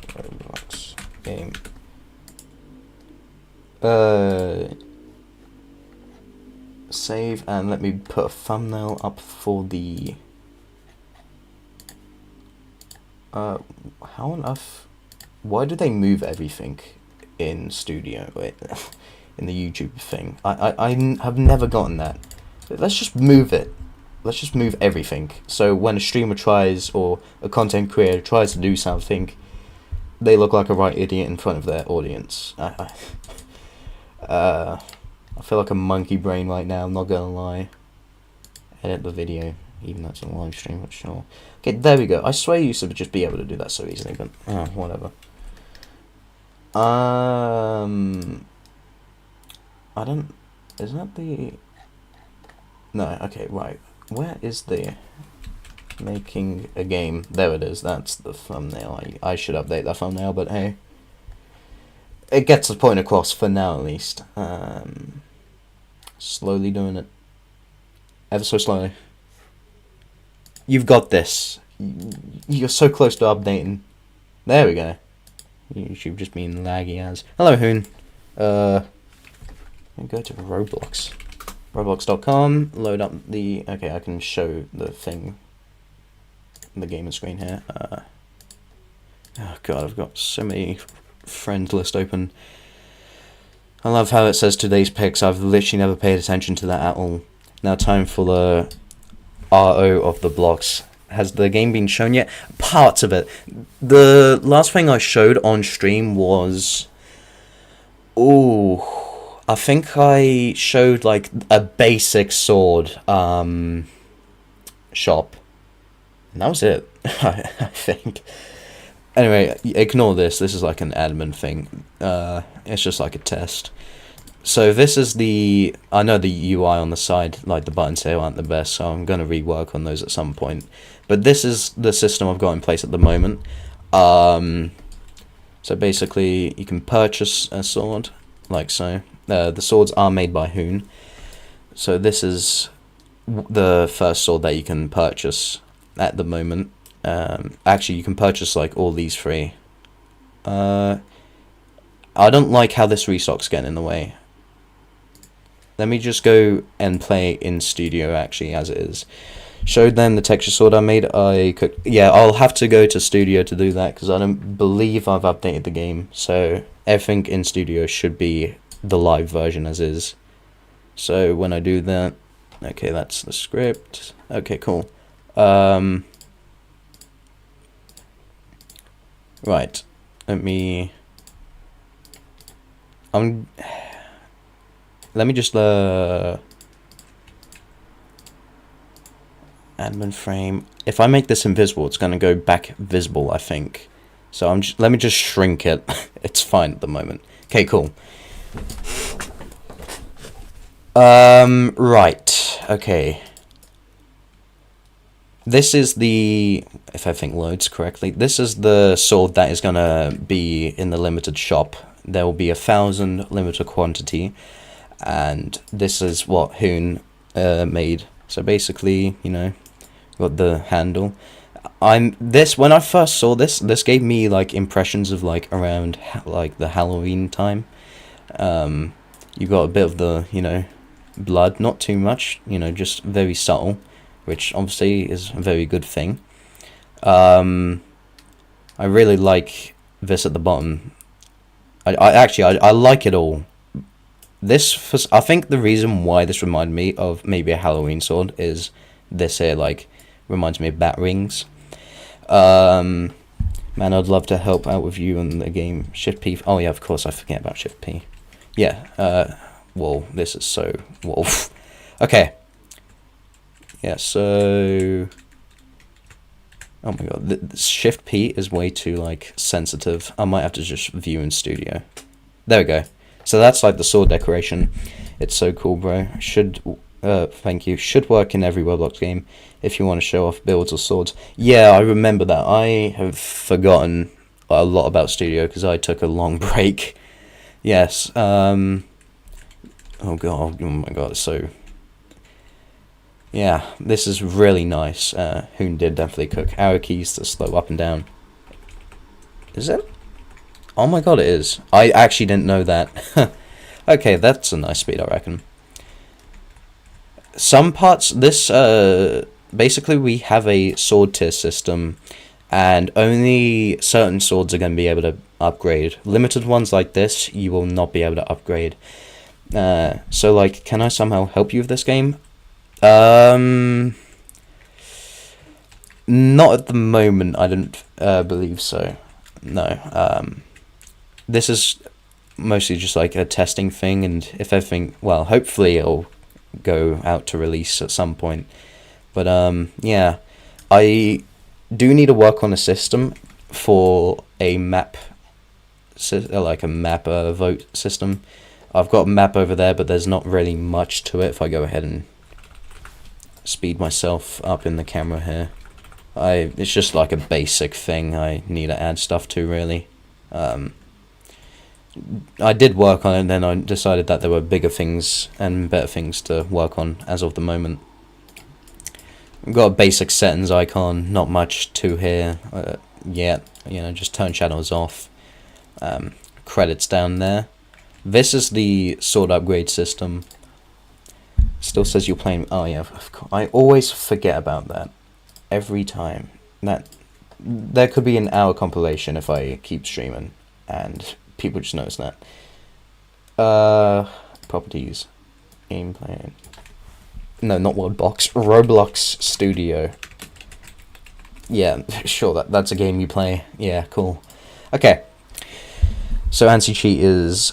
Roblox game. Save, and let me put a thumbnail up for the how on earth, why do they move everything in studio? Wait, in the YouTube thing, I have never gotten that. Let's just move it. Let's just move everything. So when a streamer tries, or a content creator tries to do something, they look like a right idiot in front of their audience. I feel like a monkey brain right now, I'm not gonna lie. Edit the video, even though it's a live stream, but sure. Okay, there we go. I swear you used to just be able to do that so easily, but whatever. I don't... Isn't that the... No, okay, right. Where is the... Making a game? There it is, that's the thumbnail. I should update that thumbnail, but hey. It gets the point across for now, at least. Slowly doing it. Ever so slowly. You've got this. You're so close to updating. There we go. YouTube just being laggy as. Hello, Hoon. Go to Roblox. Roblox.com. Load up the... Okay, I can show the thing. The gaming screen here. Oh god, I've got so many friends list open. I love how it says today's picks. I've literally never paid attention to that at all. Now time for the RO of the blocks. Has the game been shown yet? Parts of it. The last thing I showed on stream was... Ooh... I think I showed like a basic sword shop. And that was it. I think. Anyway, ignore this. This is like an admin thing. It's just like a test. So this is the... I know the UI on the side, like the buttons here aren't the best, so I'm going to rework on those at some point. But this is the system I've got in place at the moment. So basically, you can purchase a sword, like so. The swords are made by Hoon. So this is the first sword that you can purchase at the moment. Actually, you can purchase like all these three. I don't like how this restock's getting in the way. Let me just go and play in studio actually as it is. Showed them the texture sword I made. Yeah, I'll have to go to studio to do that because I don't believe I've updated the game. So everything in studio should be the live version as is. So when I do that, okay, that's the script. Okay, cool. Right, let me just admin frame. If I make this invisible, it's gonna go back visible, I think. So let me just shrink it. It's fine at the moment. Okay, cool. Right. Okay. This is the, if everything loads correctly, this is the sword that is gonna be in the limited shop. There will be 1,000 limited quantity, and this is what Hoon made. So basically, you know, got the handle. When I first saw this gave me like impressions of like around like the Halloween time. You got a bit of the, you know, blood, not too much, you know, just very subtle, which obviously is a very good thing. I really like this at the bottom. I like it all. I think the reason why this reminded me of maybe a Halloween sword is this here, like, reminds me of bat rings. Man, I'd love to help out with you in the game. Shift P. Oh yeah, of course, I forget about Shift P. Yeah, well, this is so... Whoa. Okay. Yeah, so... Oh my god, the Shift P is way too, like, sensitive. I might have to just view in studio. There we go. So that's, like, the sword decoration. It's so cool, bro. Thank you. Should work in every Roblox game if you want to show off builds or swords. Yeah, I remember that. I have forgotten a lot about studio because I took a long break. Yes, oh god, oh my god, so... Yeah, this is really nice. Hoon did definitely cook. Arrow keys to slow up and down. Is it? Oh my god, it is. I actually didn't know that. Okay, that's a nice speed, I reckon. Some parts, basically we have a sword tier system, and only certain swords are going to be able to upgrade. Limited ones like this, you will not be able to upgrade. So, like, can I somehow help you with this game? Not at the moment, I don't believe so. No. This is mostly just like a testing thing, and if everything, well, hopefully it'll go out to release at some point. But yeah, I do need to work on a system for a map, like a map vote system. I've got a map over there, but there's not really much to it. If I go ahead and speed myself up in the camera here, it's just like a basic thing I need to add stuff to, really. I did work on it, and then I decided that there were bigger things and better things to work on as of the moment. We've got a basic settings icon, not much to here yet. You know, just turn shadows off. Credits down there. This is the sword upgrade system. Still says you're playing... Oh yeah, of course. I always forget about that. Every time. There could be an hour compilation if I keep streaming, and people just notice that. Properties. Gameplay. No, not Worldbox. Roblox Studio. Yeah, sure, that's a game you play. Yeah, cool. Okay. So anti-cheat is...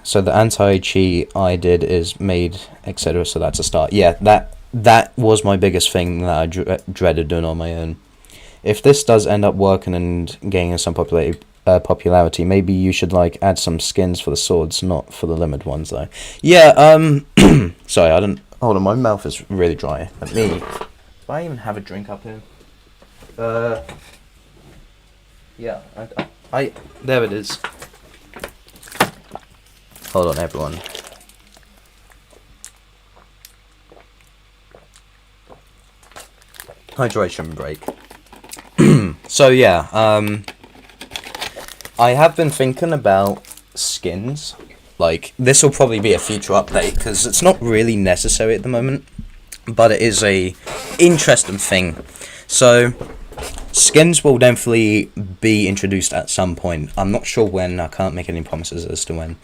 So the anti-cheat I did is made, etc. So that's a start. Yeah, that was my biggest thing that I dreaded doing on my own. If this does end up working and gaining some popularity, maybe you should like add some skins for the swords, not for the limited ones though. Yeah. Sorry, I didn't. Hold on, my mouth is really dry. Let me. Do I even have a drink up here? Yeah. I there it is. Hold on, everyone. Hydration break. So yeah, I have been thinking about skins. Like, this will probably be a future update because it's not really necessary at the moment, but it is a interesting thing. So skins will definitely be introduced at some point. I'm not sure when. I can't make any promises as to when.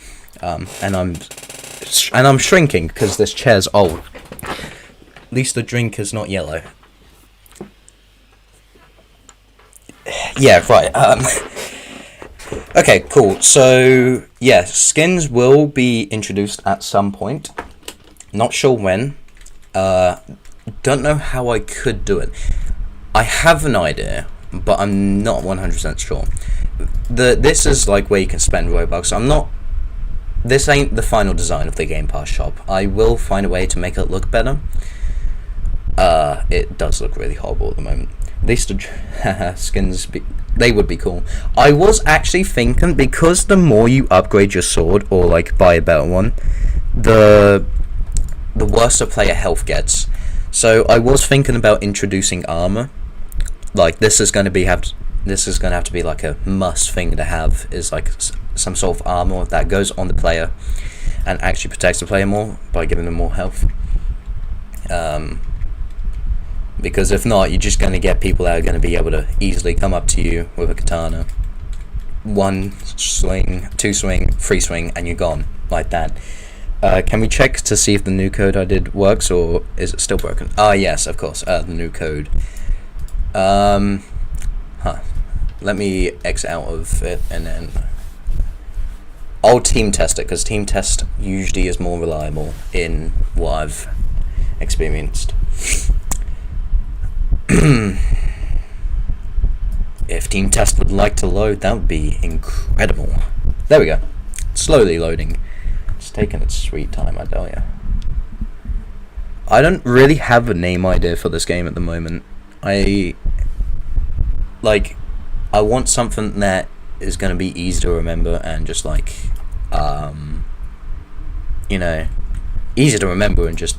And I'm shrinking because this chair's old. At least the drink is not yellow. Yeah, right. Okay, cool. So yeah, skins will be introduced at some point. Not sure when. Don't know how I could do it. I have an idea, but I'm not 100% sure. This is like where you can spend Robux. This ain't the final design of the Game Pass shop. I will find a way to make it look better. It does look really horrible at the moment. These skins, they would be cool. I was actually thinking, because the more you upgrade your sword, or like buy a better one, the worse a player health gets. So I was thinking about introducing armor. Like, this is going to have to be like a must thing to have, is like some sort of armor that goes on the player and actually protects the player more by giving them more health. because if not, you're just going to get people that are going to be able to easily come up to you with a katana. One swing, two swing, three swing, and you're gone, like that. Can we check to see if the new code I did works, or is it still broken? Yes, of course, the new code. Let me exit out of it, and then I'll team test it, because team test usually is more reliable in what I've experienced. If team test would like to load, that would be incredible. There we go. Slowly loading. It's taking its sweet time, I tell ya. I don't really have a name idea for this game at the moment. I want something that is going to be easy to remember and just easy to remember and just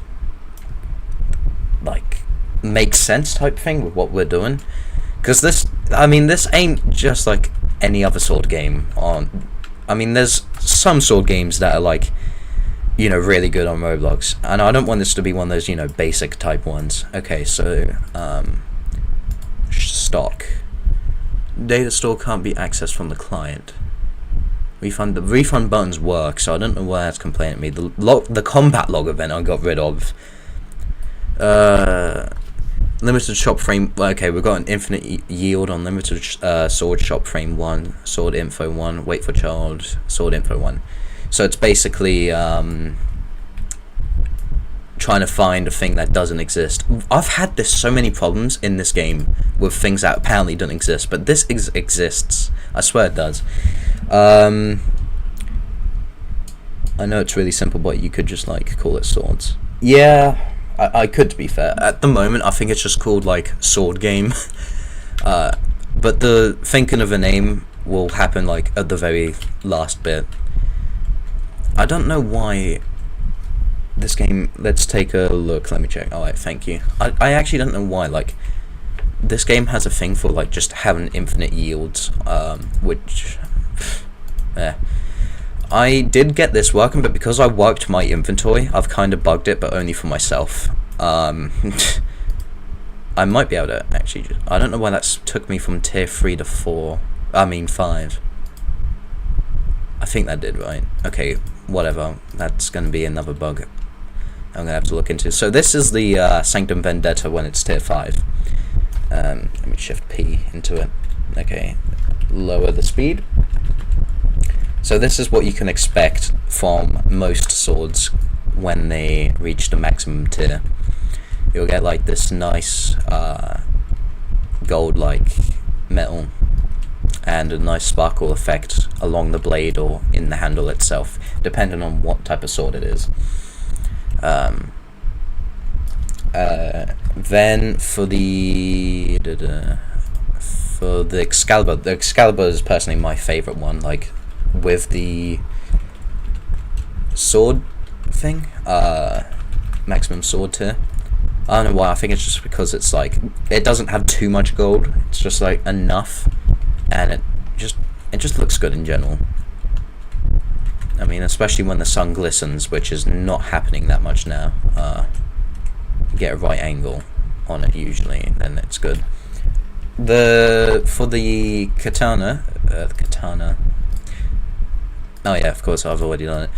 make sense type thing with what we're doing. Because this ain't just like any other sword game. There's some sword games that are really good on Roblox, and I don't want this to be one of those basic type ones. Okay, so stock data store can't be accessed from the client. The refund buttons work, so I don't know why that's complaining at me. The combat log event I got rid of. Limited shop frame. Okay, we've got an infinite yield on limited sword shop frame 1, sword info 1, wait for child, sword info 1. So it's basically trying to find a thing that doesn't exist. I've had so many problems in this game with things that apparently don't exist, but this exists. I swear it does. I know it's really simple, but you could just call it swords. Yeah. I could, to be fair. At the moment, I think it's just called sword game. But the thinking of a name will happen at the very last bit. I don't know why this game. Let's take a look. Let me check. Alright, thank you. I actually don't know why this game has a thing for just having infinite yields. Which I did get this working, but because I wiped my inventory, I've kind of bugged it, but only for myself. I might be able to actually. I don't know why that took me from tier 3 to 4. 5. I think that did, right? Okay, whatever. That's going to be another bug I'm going to have to look into. So this is the Sanctum Vendetta when it's tier 5. Let me shift P into it. Okay, lower the speed. So this is what you can expect from most swords when they reach the maximum tier. You'll get this nice gold metal and a nice sparkle effect along the blade or in the handle itself, depending on what type of sword it is. Then for the Excalibur is personally my favorite one. With the sword thing, maximum sword tier. I don't know why. I think it's just because it's it doesn't have too much gold. It's just enough, and it just looks good in general. Especially when the sun glistens, which is not happening that much now. Get a right angle on it usually, then it's good. For the katana, oh yeah, of course, I've already done it.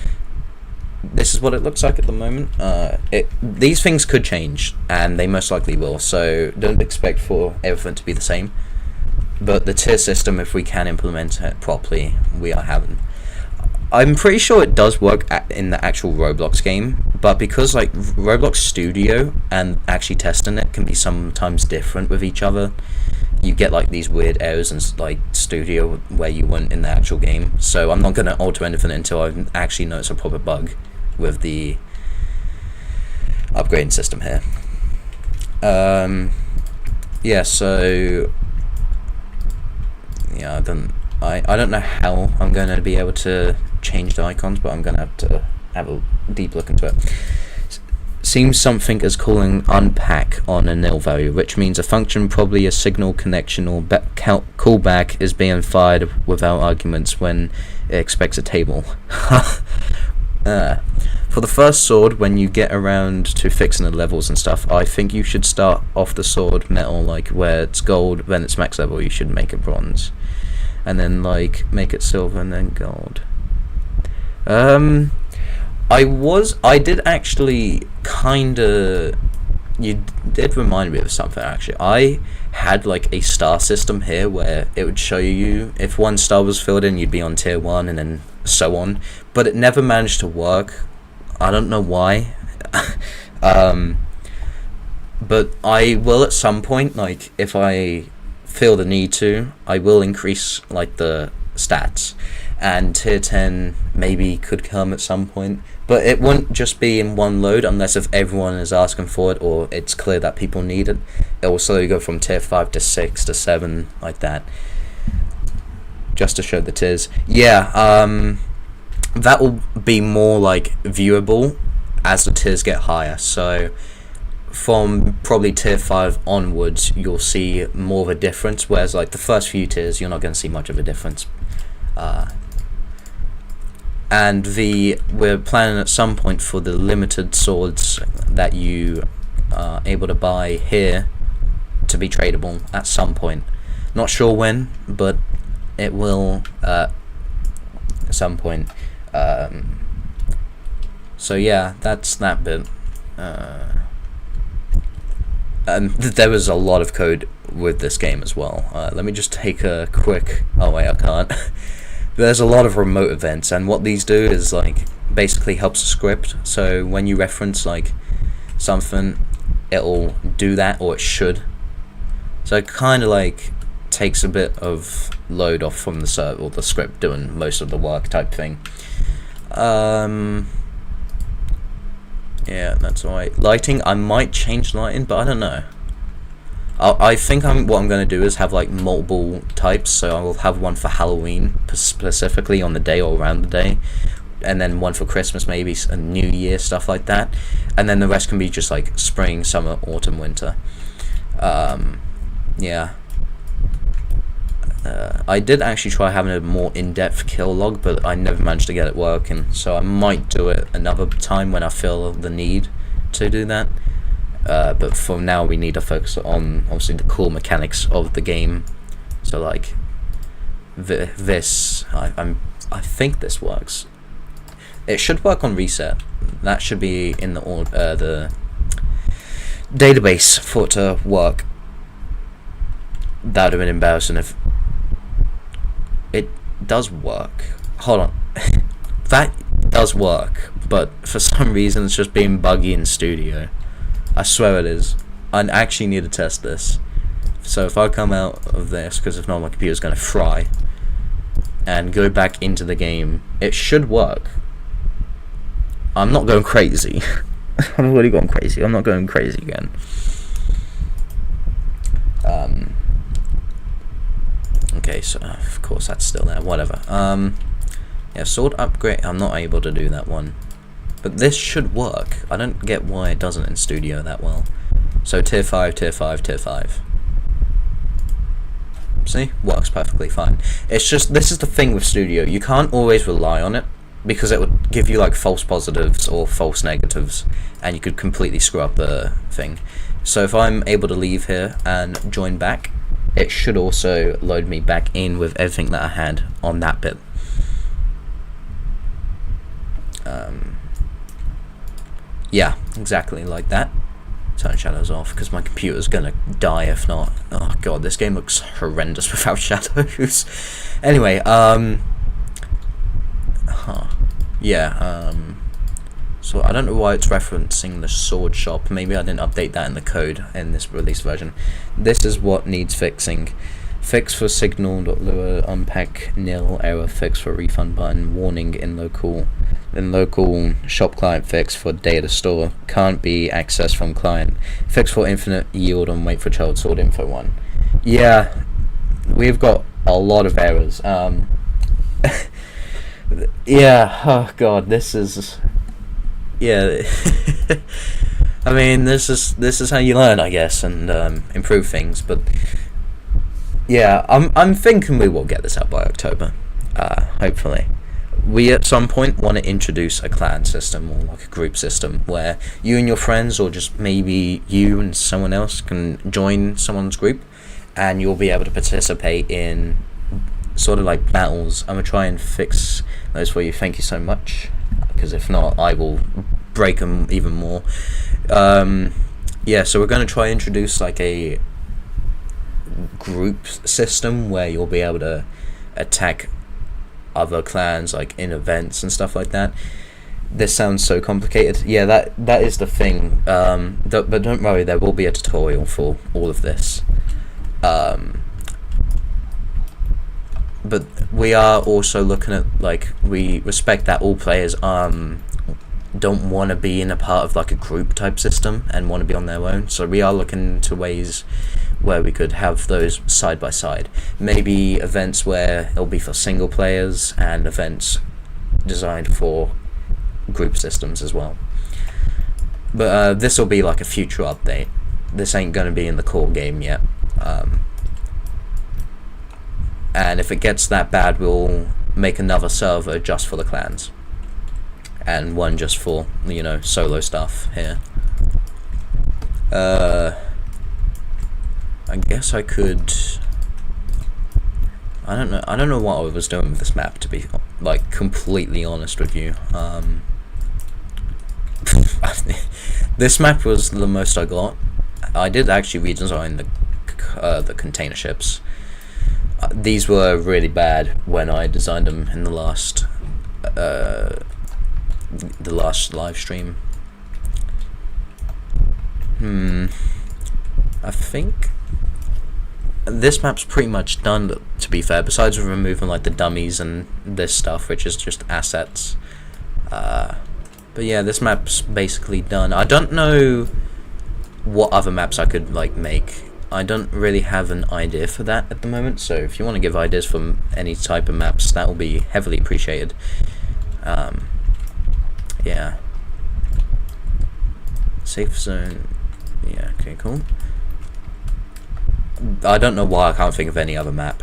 This is what it looks like at the moment. These things could change, and they most likely will, so don't expect for everything to be the same. But the tier system, if we can implement it properly, we are having. I'm pretty sure it does work in the actual Roblox game, but because Roblox Studio and actually testing it can be sometimes different with each other, you get these weird errors in Studio where you weren't in the actual game. So I'm not going to alter anything until I actually notice a proper bug with the upgrading system here. Yeah, so yeah, I don't know how I'm going to be able to change the icons, but I'm going to have a deep look into it. Seems something is calling unpack on a nil value, which means a function, probably a signal connection or callback, is being fired without arguments when it expects a table. For the first sword, when you get around to fixing the levels and stuff, I think you should start off the sword metal, like where it's gold, then it's max level, you should make it bronze. And then like make it silver and then gold. I did actually kinda, you did remind me of something actually. I had like a star system here where it would show you if one star was filled in, you'd be on tier 1 and then so on, but it never managed to work. I don't know why. But I will at some point, like if I feel the need to, I will increase like the stats, and tier 10 maybe could come at some point, but it won't just be in one load unless if everyone is asking for it or it's clear that people need it. It will slowly go from tier 5 to 6 to 7 like that, just to show the tiers. That will be more like viewable as the tiers get higher. So from probably tier 5 onwards, you'll see more of a difference, whereas like the first few tiers, you're not going to see much of a difference. And we're planning at some point for the limited swords that you are able to buy here to be tradable at some point. Not sure when, but it will at some point. So yeah, that's that bit. And there was a lot of code with this game as well. Let me just take a quick... Oh wait, I can't. There's a lot of remote events, and what these do is like basically helps the script. So when you reference like something, it'll do that, or it should. So it kind of like takes a bit of load off from the server, or the script doing most of the work type thing. Yeah, that's alright. Lighting, I might change lighting, but I don't know. I think what I'm going to do is have like multiple types, so I will have one for Halloween, specifically on the day or around the day, and then one for Christmas, maybe a New Year, stuff like that, and then the rest can be just like spring, summer, autumn, winter. Yeah. I did actually try having a more in-depth kill log, but I never managed to get it working, so I might do it another time when I feel the need to do that. But for now, we need to focus on obviously the cool mechanics of the game. So like this, I think this works. It should work on reset. That should be in the database for it to work. That would have been embarrassing if it does work. Hold on. That does work, but for some reason it's just being buggy in studio. I swear it is. I actually need to test this. So if I come out of this, because if not my computer's going to fry, and go back into the game, it should work. I'm not going crazy. I've already gone crazy. I'm not going crazy again. Okay, so of course that's still there. Whatever. Yeah, sword upgrade. I'm not able to do that one. But this should work. I don't get why it doesn't in studio that well. So tier 5, tier 5, tier 5. See? Works perfectly fine. It's just, this is the thing with studio. You can't always rely on it, because it would give you like false positives or false negatives, and you could completely screw up the thing. So if I'm able to leave here and join back, it should also load me back in with everything that I had on that bit. Yeah, exactly like that. Turn shadows off, because my computer's gonna die if not. Oh god, this game looks horrendous without shadows. Anyway, so I don't know why it's referencing the sword shop. Maybe I didn't update that in the code in this release version. This is what needs fixing. Fix for signal.lure, unpack nil, error, fix for refund button, warning in local shop client, fix for data store, can't be accessed from client, fix for infinite yield and wait for child sword info 1. Yeah, we've got a lot of errors. Yeah, oh god, this is, yeah. I mean, this is how you learn, I guess, and improve things. But yeah, I'm thinking we will get this out by October, hopefully, we at some point want to introduce a clan system or like a group system where you and your friends, or just maybe you and someone else, can join someone's group, and you'll be able to participate in sort of like battles. I'm gonna try and fix those for you. Thank you so much, because if not, I will break them even more. Yeah, so we're gonna try and introduce like a group system where you'll be able to attack other clans like in events and stuff like that. This sounds so complicated. Yeah, that is the thing. But don't worry, there will be a tutorial for all of this. But we are also looking at, like, we respect that all players don't want to be in a part of like a group type system and want to be on their own. So we are looking into ways where we could have those side by side. Maybe events where it'll be for single players, and events designed for group systems as well. But this will be like a future update. This ain't going to be in the core game yet. And if it gets that bad, we'll make another server just for the clans, and one just for, you know, solo stuff here. I guess I could. I don't know what I was doing with this map, to be like completely honest with you. This map was the most I got. I did actually redesign the container ships. These were really bad when I designed them in the last live stream. I think this map's pretty much done, to be fair, besides removing like the dummies and this stuff, which is just assets. But yeah, this map's basically done. I don't know what other maps I could like make. I don't really have an idea for that at the moment, so if you want to give ideas for any type of maps, that will be heavily appreciated. Yeah. Safe zone. Yeah, okay, cool. I don't know why I can't think of any other map.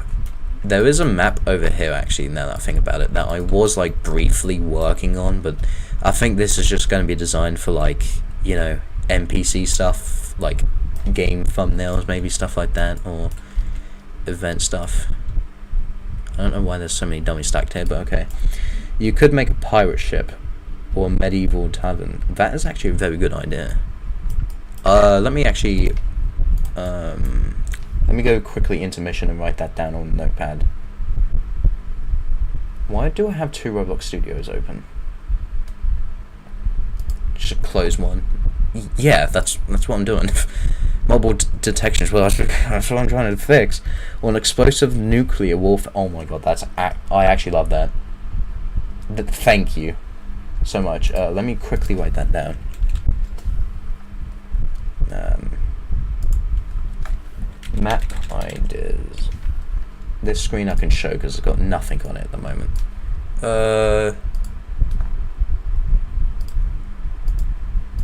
There is a map over here, actually, now that I think about it, that I was like briefly working on, but I think this is just going to be designed for, like, you know, NPC stuff, like game thumbnails, maybe, stuff like that, or event stuff. I don't know why there's so many dummies stacked here, but okay. You could make a pirate ship or a medieval tavern. That is actually a very good idea. Let me actually let me go quickly into mission and write that down on notepad. Why do I have 2 Roblox studios open? Should close one. Yeah, that's what I'm doing. Mobile detection is what that's what I'm trying to fix. Or an explosive nuclear warfare. Oh my god, I actually love that. Thank you so much. Let me quickly write that down. Map ideas. This screen I can show because it's got nothing on it at the moment.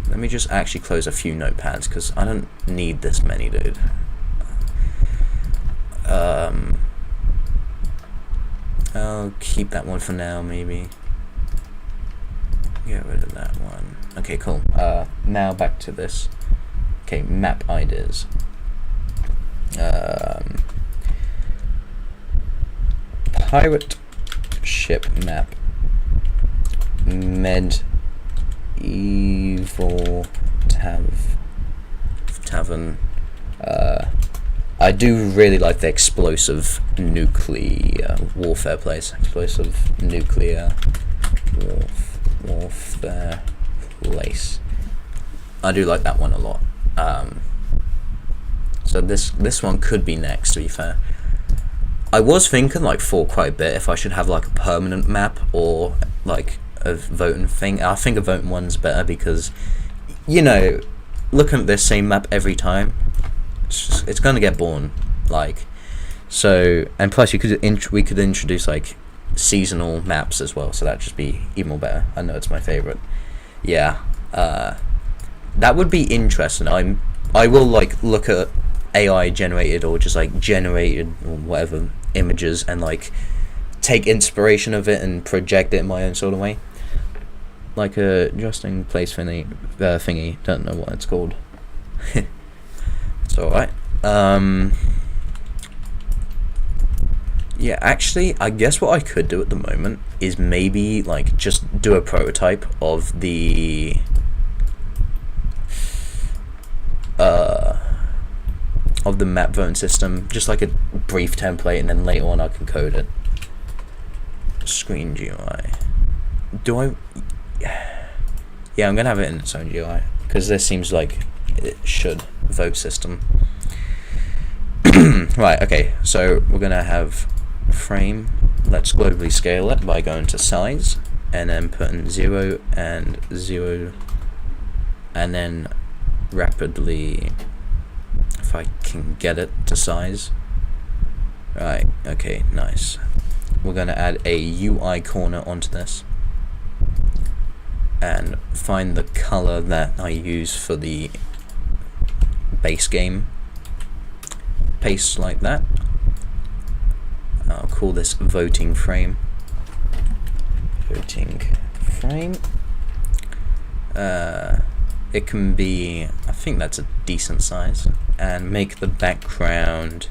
Let me just actually close a few notepads because I don't need this many, dude. I'll keep that one for now, maybe. Get rid of that one. Okay, cool. Now back to this. Okay, map ideas. Pirate ship map. Medieval tavern. I do really like the explosive nuclear warfare place. Explosive nuclear warfare place. I do like that one a lot. So this one could be next, to be fair. I was thinking, like, for quite a bit, if I should have like a permanent map or like a voting thing. I think a voting one's better because, you know, looking at this same map every time, it's gonna get boring. Like, so, and plus we could introduce like seasonal maps as well, so that'd just be even more better. I know it's my favorite. Yeah, that would be interesting. I will like look at AI generated or just like generated or whatever images and like take inspiration of it and project it in my own sort of way. Like a just in place thingy. Don't know what it's called. It's alright. Yeah, actually, I guess what I could do at the moment is maybe like just do a prototype of the map voting system, just like a brief template, and then later on I can code it. Screen GUI. Do I? Yeah, I'm gonna have it in its own GUI because this seems like it should vote system. Right. Okay. So we're gonna have frame. Let's globally scale it by going to size and then putting 0 and 0, and then rapidly, if I can get it to size. Right, okay, nice. We're going to add a UI corner onto this and find the color that I use for the base game. Paste like that. I'll call this voting frame. Voting frame. It can be, I think that's a decent size, and make the background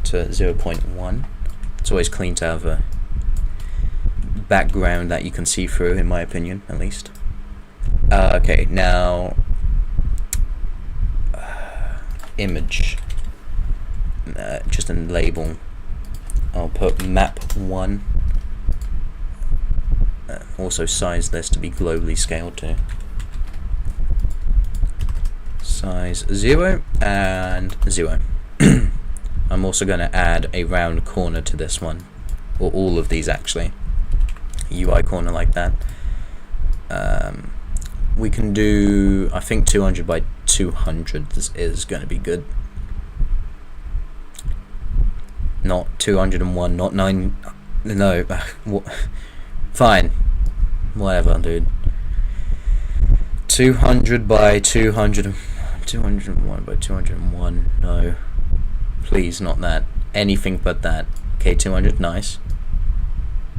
to 0.1. It's always clean to have a background that you can see through, in my opinion, at least. Okay, now image, just a label. I'll put map 1. Also size this to be globally scaled to. Size 0 and 0. I'm also going to add a round corner to this one, or all of these actually. UI corner like that. We can do, I think 200 by 200 is going to be good. Not 201, not 9. No, what? Fine. Whatever, dude. 200 by 200. 201 by 201. No. Please, not that. Anything but that. Okay, 200. Nice.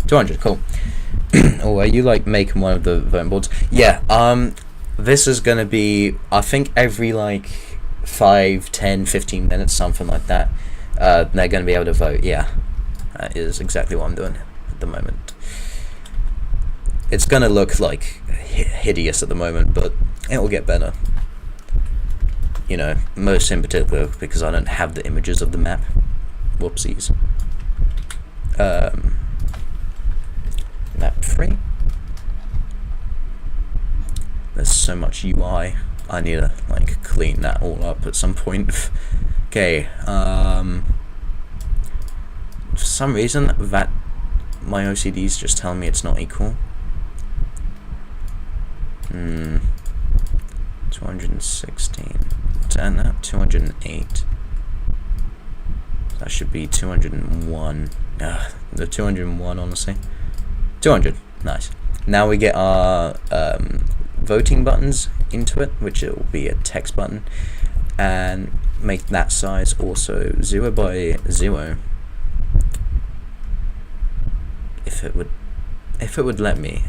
200. Cool. Oh, are you like making one of the voting boards? Yeah. This is gonna be, I think, every like 5, 10, 15 minutes, something like that. They're gonna be able to vote. Yeah. That is exactly what I'm doing at the moment. It's gonna look like hideous at the moment, but it will get better. You know, most in particular because I don't have the images of the map. Whoopsies. Map 3. There's so much UI. I need to like clean that all up at some point. Okay. For some reason that my OCD's just telling me it's not equal. 216. What's that now? 208. That should be 201. The 201, honestly. 200. Nice. Now we get our voting buttons into it, which it will be a text button, and make that size also 0 by 0. If it would let me,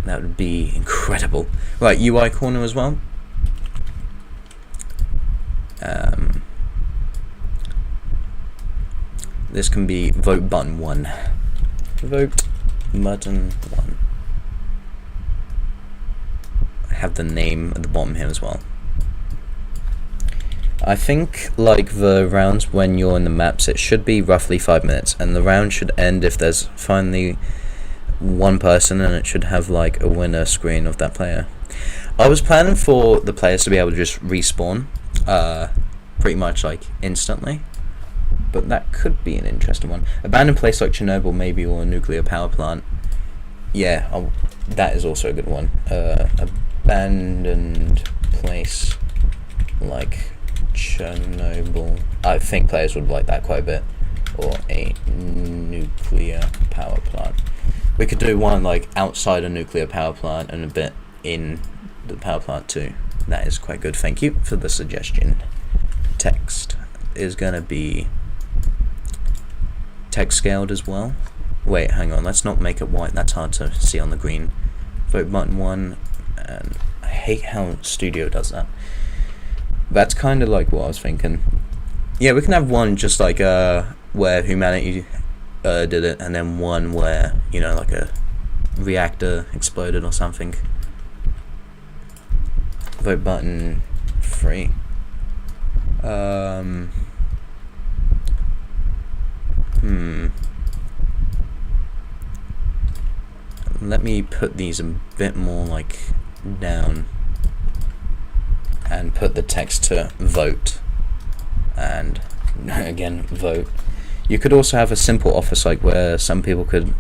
that would be incredible. Right, UI corner as well. This can be vote button 1. Vote button 1. I have the name at the bottom here as well. I think like the rounds when you're in the maps, it should be roughly 5 minutes, and the round should end if there's finally one person, and it should have like a winner screen of that player. I was planning for the players to be able to just respawn pretty much like instantly, but that could be an interesting one. Abandoned place like Chernobyl maybe, or a nuclear power plant. Yeah, that is also a good one. Abandoned place like Chernobyl. I think players would like that quite a bit. Or a nuclear power plant. We could do one like outside a nuclear power plant and a bit in the power plant too. That is quite good. Thank you for the suggestion. Text is gonna be text scaled as well. Wait, hang on, let's not make it white, that's hard to see on the green. Vote button 1, and I hate how Studio does that. That's kind of like what I was thinking. Yeah, we can have one just like where humanity did it, and then one where, you know, like a reactor exploded or something. Vote button 3. Let me put these a bit more like down and put the text to vote, and again vote. You could also have a simple office, like where some people could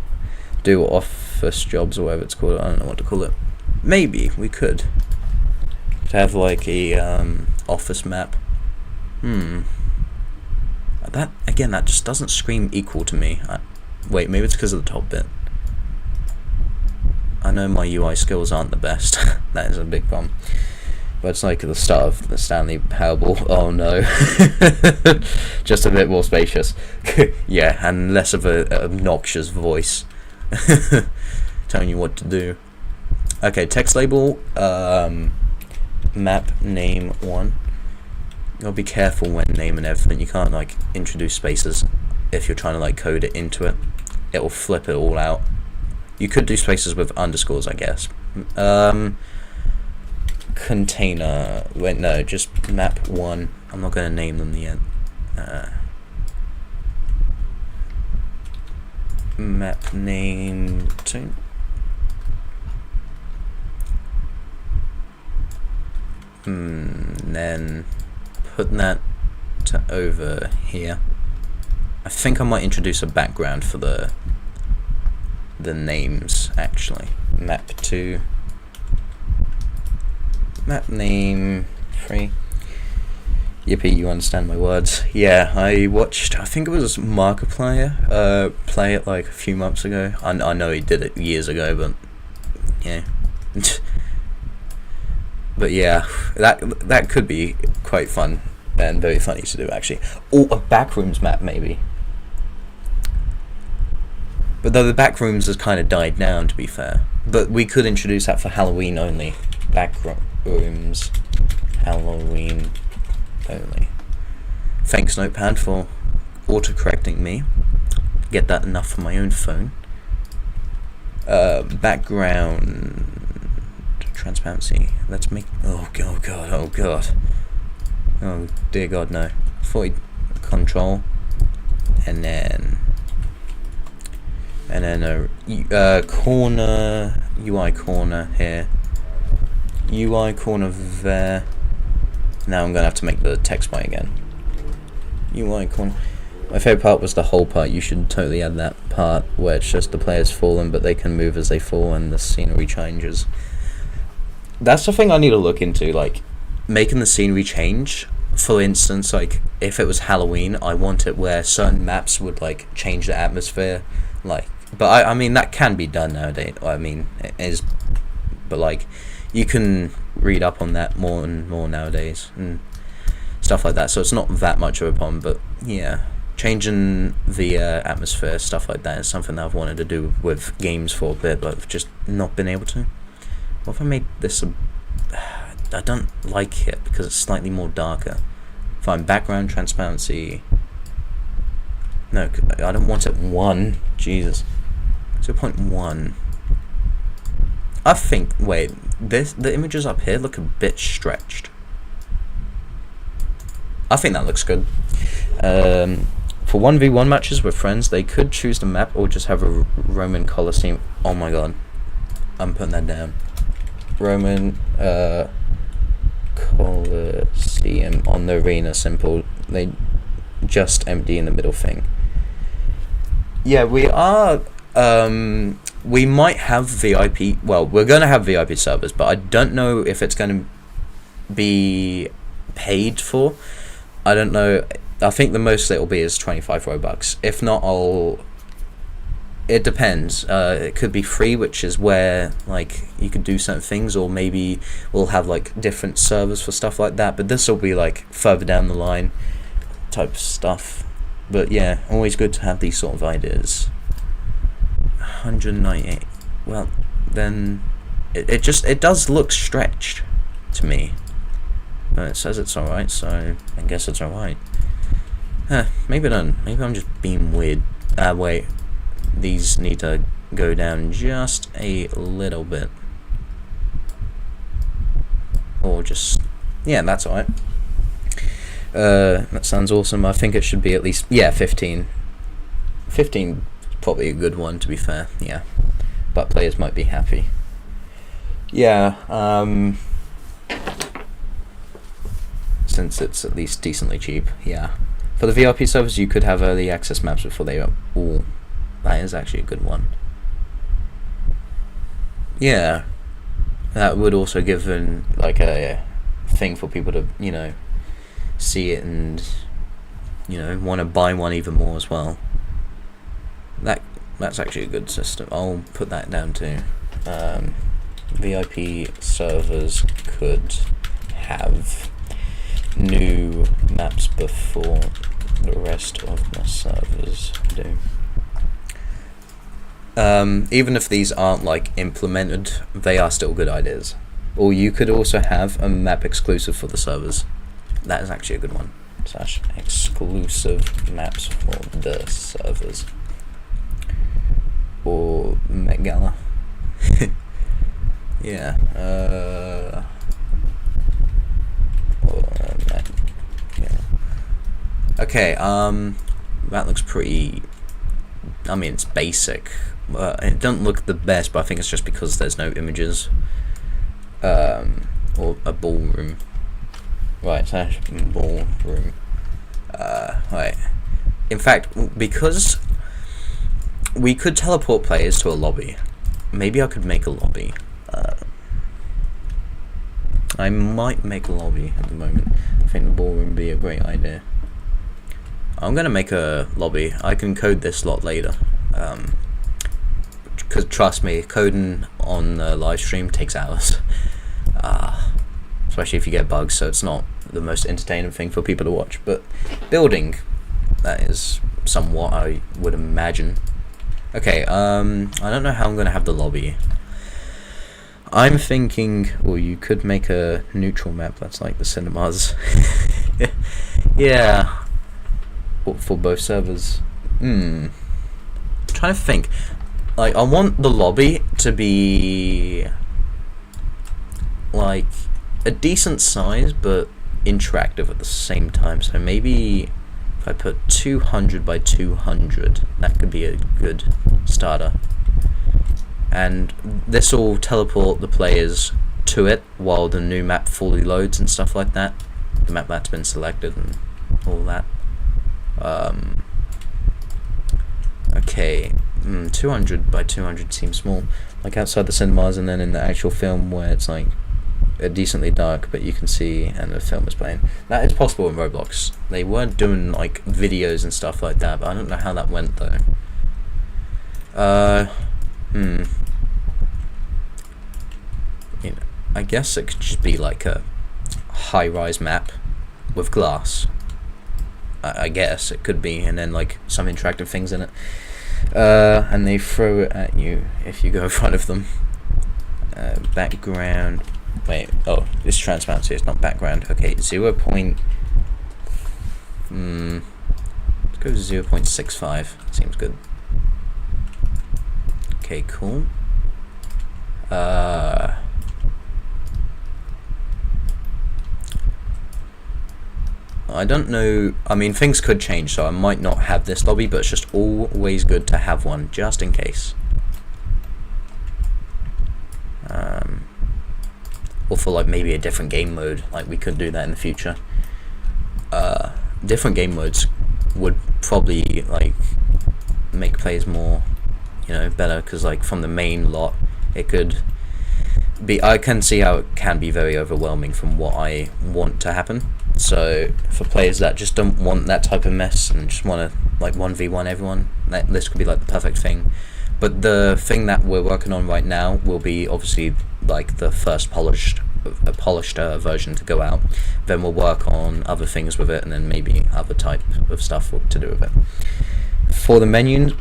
do office jobs or whatever it's called. I don't know what to call it. Maybe we could have like a office map. That again, that just doesn't scream equal to me. Wait, maybe it's because of the top bit. I know my UI skills aren't the best. That is a big problem. But it's like at the start of the Stanley Parable. Oh no. Just a bit more spacious. Yeah, and less of a obnoxious voice telling you what to do. Okay, text label, map name 1. You'll be careful when naming everything. You can't like introduce spaces if you're trying to like code it into it. It'll flip it all out. You could do spaces with underscores, I guess. Container. Wait, no, just map 1. I'm not going to name them yet. Map name 2. Then put that to over here. I think I might introduce a background for the names, actually. Map 2. Map name 3. Yippee, you understand my words. Yeah, I watched, I think it was Markiplier play it like a few months ago. I know he did it years ago, but yeah. But yeah, that could be quite fun and very funny to do, actually. Or a backrooms map, maybe. But though the backrooms has kind of died down, to be fair. But we could introduce that for Halloween only. Backrooms, Halloween only. Thanks, Notepad, for autocorrecting me. Get that enough for my own phone. Background transparency. Let's make. Oh god! Oh god! Oh dear God! No. Void control, and then a corner, UI corner here, UI corner there. Now I'm gonna have to make the text by again. UI corner. My favourite part was the whole part. You should totally add that part where it's just the players falling, but they can move as they fall and the scenery changes. That's the thing I need to look into, like making the scenery change. For instance, like if it was Halloween, I want it where certain maps would like change the atmosphere, like. But I mean that can be done nowadays. I mean it is, but like you can read up on that more and more nowadays and stuff like that. So it's not that much of a problem. But yeah, changing the atmosphere, stuff like that, is something that I've wanted to do with games for a bit, but I've just not been able to. What if I made this I don't like it because it's slightly more darker. Fine, background transparency. No, I don't want it 1. Jesus. 0.1. I think, wait, the images up here look a bit stretched. I think that looks good. For 1v1 matches with friends, they could choose the map or just have a Roman Colosseum. Oh my god. I'm putting that down. Roman Colosseum on the arena, simple. They just empty in the middle thing. Yeah, we are. We might have VIP. Well, we're gonna have VIP servers, but I don't know if it's gonna be paid for. I don't know. I think the most it'll be is 25 Robux. If not, it depends. It could be free, which is where like you could do certain things, or maybe we'll have like different servers for stuff like that. But this will be like further down the line type of stuff. But yeah, always good to have these sort of ideas. 198. Well, then it does look stretched to me. But it says it's alright, so I guess it's alright. Maybe not. Maybe I'm just being weird. Wait. These need to go down just a little bit. Or just... yeah, that's alright. That sounds awesome. I think it should be at least... yeah, 15. 15 is probably a good one, to be fair. Yeah. But players might be happy. Yeah, since it's at least decently cheap, yeah. For the VIP servers, you could have early access maps before they are... ooh, that is actually a good one. Yeah, that would also give like a thing for people to, you know, see it and, you know, want to buy one even more as well. That's actually a good system. I'll put that down too. VIP servers could have new maps before the rest of the servers do. Even if these aren't like implemented, they are still good ideas. Or you could also have a map exclusive for the servers. That is actually a good one. / exclusive maps for the servers. Or Met Gala. Yeah. Okay, that looks pretty... I mean, it's basic. It doesn't look the best, but I think it's just because there's no images. Or a ballroom. Right, / ballroom. Right. In fact, because we could teleport players to a lobby. Maybe I could make a lobby. I might make a lobby at the moment. I think the ballroom would be a great idea. I'm gonna make a lobby. I can code this a lot later. Because trust me, coding on the live stream takes hours. Especially if you get bugs, so it's not the most entertaining thing for people to watch. But building, that is somewhat, I would imagine. Okay, I don't know how I'm gonna have the lobby. I'm thinking, well, you could make a neutral map that's like the cinemas. Yeah. For both servers. I'm trying to think. Like, I want the lobby to be like a decent size, but interactive at the same time. So maybe if I put 200 by 200, that could be a good starter. And this will teleport the players to it while the new map fully loads and stuff like that. The map that's been selected and all that. Okay, 200 by 200 seems small. Like outside the cinemas, and then in the actual film where it's like decently dark, but you can see and the film is playing. That is possible in Roblox. They were doing like videos and stuff like that, but I don't know how that went though. You know, I guess it could just be like a high-rise map with glass. I guess it could be, and then like some interactive things in it. And they throw it at you if you go in front of them. Background. Wait. Oh, it's transparency. It's not background. Okay, 0. Let's go 0.65. Seems good. Okay, cool. I don't know, I mean things could change, so I might not have this lobby, but it's just always good to have one, just in case. Or for like maybe a different game mode, like we could do that in the future. Different game modes would probably like make players more, you know, better, because like from the main lot it could be, I can see how it can be very overwhelming from what I want to happen. So for players that just don't want that type of mess and just want to like 1v1 everyone, this could be like the perfect thing. But the thing that we're working on right now will be obviously like the first polished version to go out. Then we'll work on other things with it, and then maybe other type of stuff to do with it. For the menus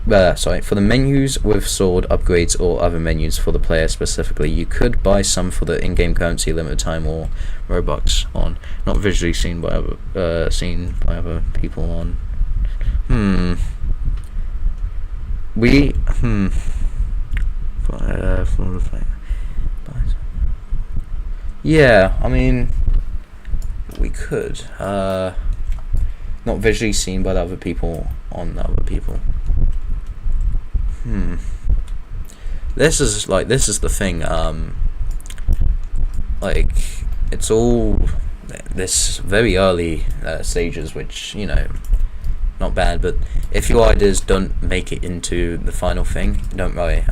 with sword upgrades or other menus for the player specifically, you could buy some for the in-game currency, limited time, or Robux on. Not visually seen by other people on. Yeah, I mean, we could. Not visually seen by the other people on the other people. This is the thing. Like, it's all this very early stages, which, you know, not bad. But if your ideas don't make it into the final thing, don't worry.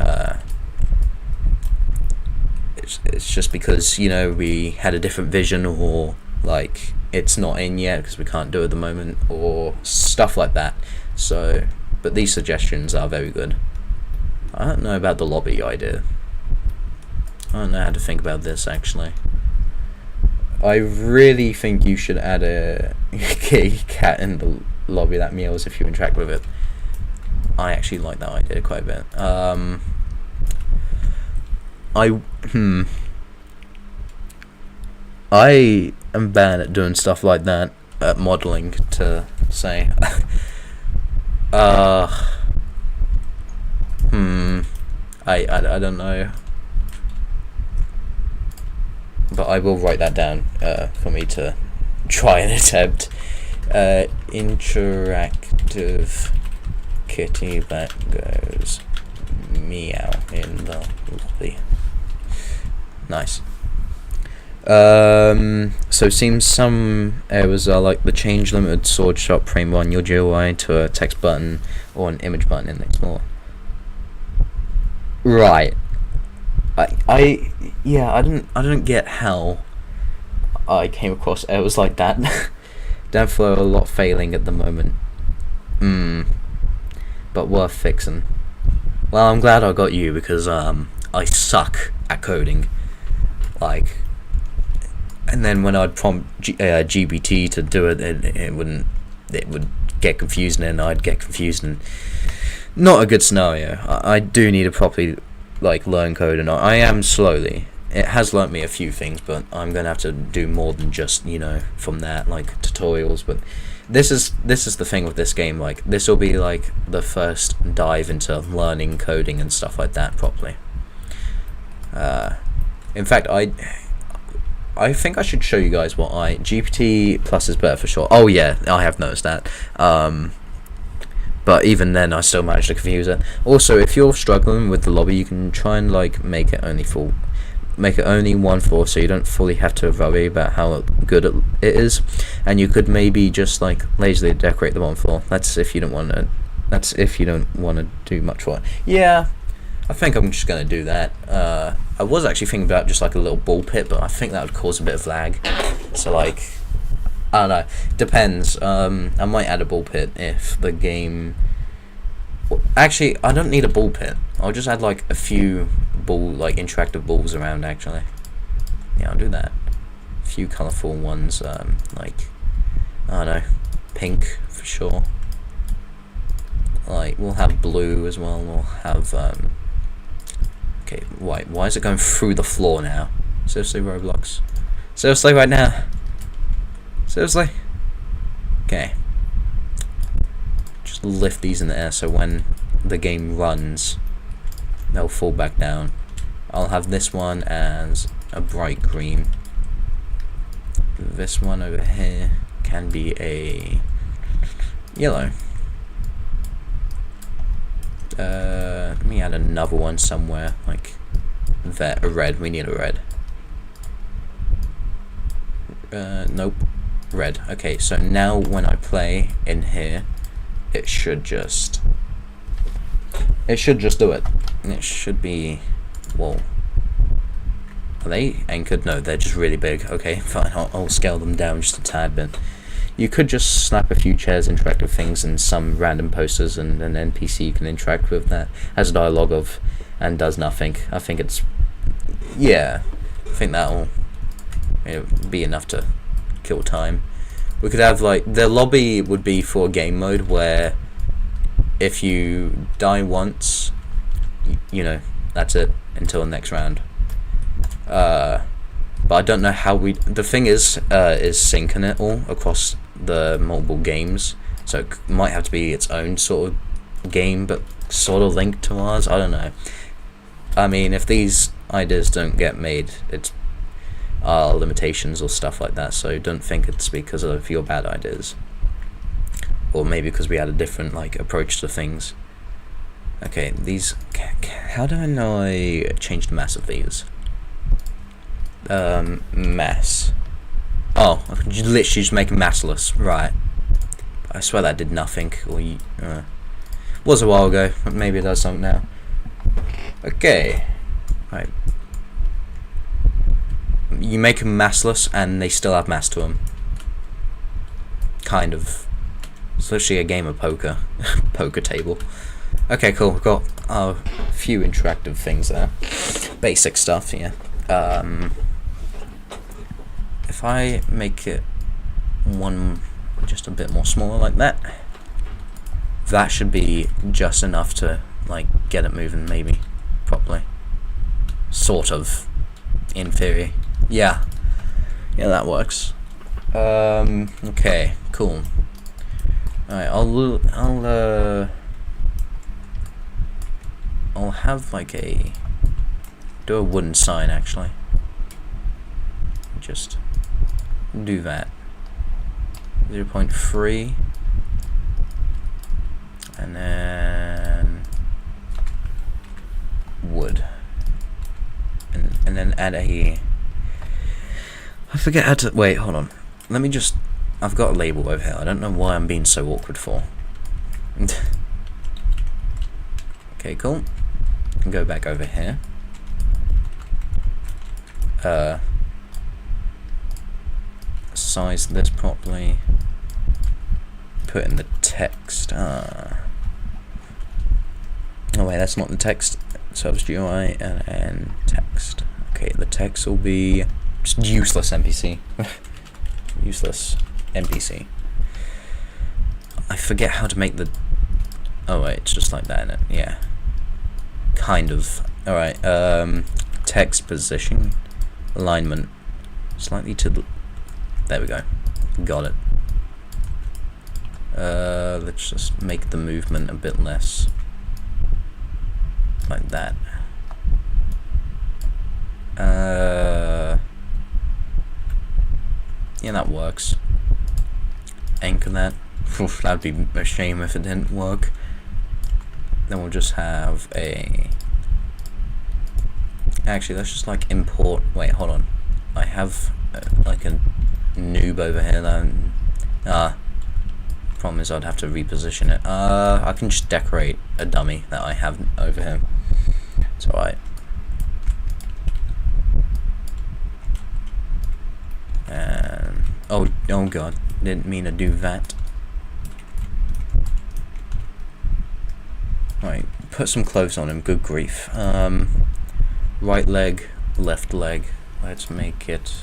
It's just because, you know, we had a different vision, or like it's not in yet because we can't do it at the moment, or stuff like that. So, but these suggestions are very good. I don't know about the lobby idea. I don't know how to think about this, actually. I really think you should add a cat in the lobby that meows if you interact with it. I actually like that idea quite a bit. I am bad at doing stuff like that, at modeling, to say. I don't know, but I will write that down for me to try and attempt. Interactive kitty that goes meow in the lobby. Nice. So it seems some errors are like the change limited sword shop frame on your GUI to a text button or an image button in the Explorer. Right. I don't get how I came across errors like that. Definitely a lot failing at the moment. But worth fixing. Well, I'm glad I got you, because I suck at coding. Like, and then when I'd prompt GBT to do it, it would get confused, and I'd get confused, and not a good scenario. I do need to properly learn code, and I am slowly. It has learnt me a few things, but I'm gonna have to do more than just, you know, from that, like tutorials. But this is the thing with this game. Like, this will be like the first dive into learning coding and stuff like that properly. In fact, I think I should show you guys what GPT plus is better for sure. Oh yeah, I have noticed that. But even then, I still managed to confuse it. Also, if you're struggling with the lobby, you can try and make it only 1 floor, so you don't fully have to worry about how good it is. And you could maybe just lazily decorate the 1 floor. That's if you don't want to. That's if you don't want to do much for it. Yeah, I think I'm just gonna do that. I was actually thinking about just a little ball pit, but I think that would cause a bit of lag. So I don't know. Depends. I might add a ball pit if the game. Actually, I don't need a ball pit. I'll just add a few interactive balls around. Actually, yeah, I'll do that. A few colourful ones. I don't know, pink for sure. We'll have blue as well. We'll have Okay, why is it going through the floor now? Seriously, Roblox? Seriously, right now? Seriously? Okay. Just lift these in the air so when the game runs, they'll fall back down. I'll have this one as a bright green. This one over here can be a yellow. Let me add another one somewhere, a red. We need a red. Nope. Red. Okay, so now when I play in here, it should just do it. And it should be, whoa. Are they anchored? No, they're just really big. Okay, fine, I'll scale them down just a tad bit. You could just snap a few chairs, interactive things, and some random posters, and an NPC you can interact with that has a dialogue of and does nothing. I think it's, yeah, I think that'll be enough to kill time. We could have the lobby would be for game mode where if you die once, you know, that's it until the next round. But I don't know how we. The thing is syncing it all across the multiple games, so it might have to be its own sort of game, but sort of linked to ours. I don't know. I mean, if these ideas don't get made, it's limitations or stuff like that. So don't think it's because of your bad ideas, or maybe because we had a different like approach to things. Okay, these. How do I know I changed the mass of these? Mass. Oh, I could literally just make them massless, right? I swear that did nothing. Or was a while ago, but maybe it does something now. Okay, right. You make them massless, and they still have mass to them. Kind of. It's literally a game of poker, poker table. Okay, cool. We've got a few interactive things there. Basic stuff, yeah. If I make it one just a bit more smaller like that, that should be just enough to like get it moving, maybe properly. Sort of, in theory. Yeah, that works. Okay, cool. Alright, I'll have like do a wooden sign actually. Just do that. 0.3, and then wood, and then add a. I forget how to. Wait, hold on. Let me just. I've got a label over here. I don't know why I'm being so awkward for. Okay, cool. Go back over here. Size this properly. Put in the text. Oh wait, that's not the text. Service GUI and text. Okay, the text will be just useless NPC. Useless NPC. I forget how to make the. Oh wait, it's just like that, isn't it? Yeah. Kind of. Alright, text position, alignment, slightly to the. There we go. Got it. Let's just make the movement a bit less. Like that. Yeah, that works. Anchor that. Oof, that'd be a shame if it didn't work. Then we'll just have a. Actually, let's just like import. Wait, hold on. I have like a noob over here that. Problem is, I'd have to reposition it. I can just decorate a dummy that I have over here. It's alright. And oh god, didn't mean to do that. Right, put some clothes on him. Good grief. Right leg, left leg. Let's make it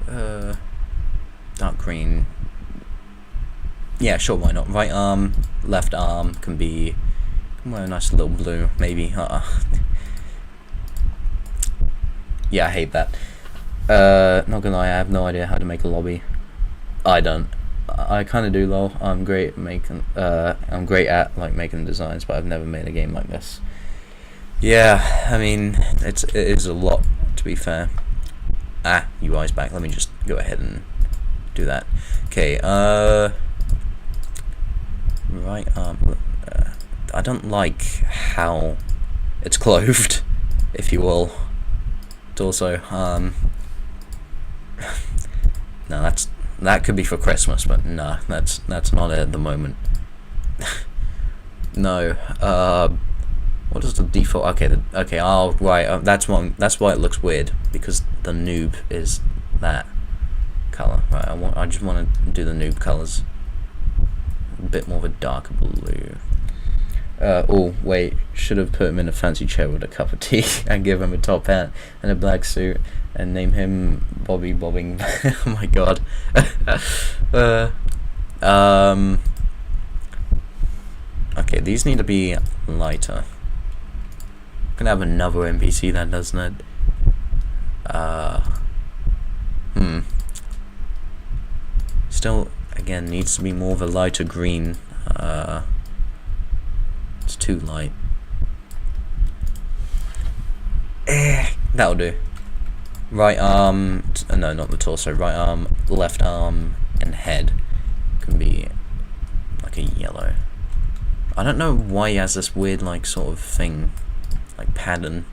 dark green. Yeah, sure, why not? Right arm, left arm can wear a nice little blue, maybe. Yeah, I hate that. Not gonna lie, I have no idea how to make a lobby. I don't. I kind of do, lol. I'm great at making. I'm great at like making designs, but I've never made a game like this. Yeah, I mean, it is a lot, to be fair. UI's back. Let me just go ahead and do that. Okay. Right arm. I don't like how it's clothed, if you will. It's also no, that could be for Christmas, but nah, that's not it at the moment. No. What is the default? Okay. Oh, right. That's why it looks weird, because the noob is that color. Right. I just want to do the noob colors. A bit more of a darker blue. Oh wait, should have put him in a fancy chair with a cup of tea and give him a top hat and a black suit and name him Bobby Bobbing. Oh my god. these need to be lighter. I'm gonna have another NPC that doesn't it? Still, again, needs to be more of a lighter green. It's too light. That'll do. Right arm, no, not the torso. Right arm, left arm, and head can be like a yellow. I don't know why he has this weird, like, sort of thing, like pattern.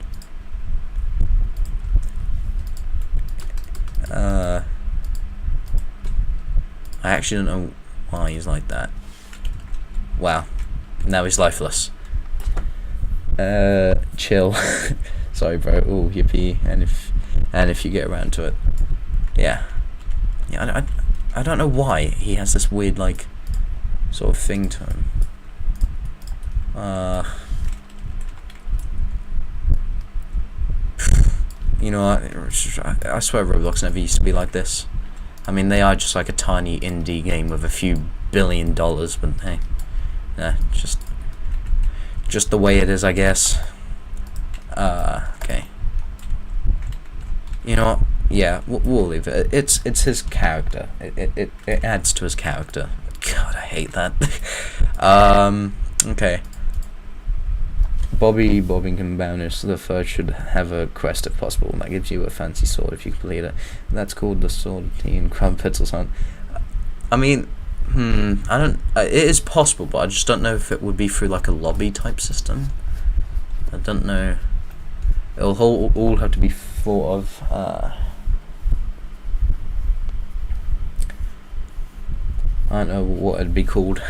I actually don't know why he's like that. Wow, now he's lifeless. Chill. Sorry, bro. Oh, yippee! And if you get around to it, yeah. I don't know why he has this weird, like, sort of thing to him. You know, I swear Roblox never used to be like this. I mean, they are just like a tiny indie game with a few $billion, but hey, yeah, just the way it is, I guess. Okay. You know what? Yeah, we'll leave it. It's his character. It adds to his character. God, I hate that. Okay. Bobby Bobbington Bowness the third should have a quest if possible, and that gives you a fancy sword if you complete it. That's called the Sword Team Crumpets or something. I mean, I don't. It is possible, but I just don't know if it would be through like a lobby type system. I don't know. It'll all have to be thought of. I don't know what it'd be called. I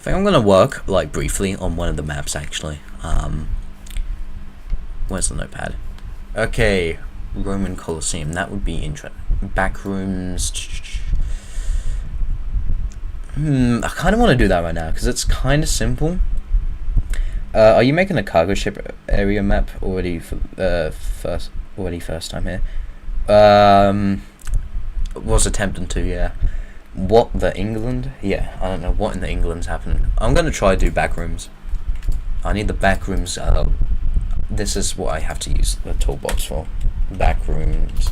think I'm gonna work, like, briefly on one of the maps, actually. Where's the notepad? Okay, Roman Colosseum. That would be interesting. Backrooms. I kind of want to do that right now because it's kind of simple. Are you making a cargo ship area map already for first time here? Was attempting to, yeah. What the England? Yeah, I don't know what in the England's happening. I'm gonna try to do backrooms. I need the backrooms. This is what I have to use the toolbox for. Backrooms.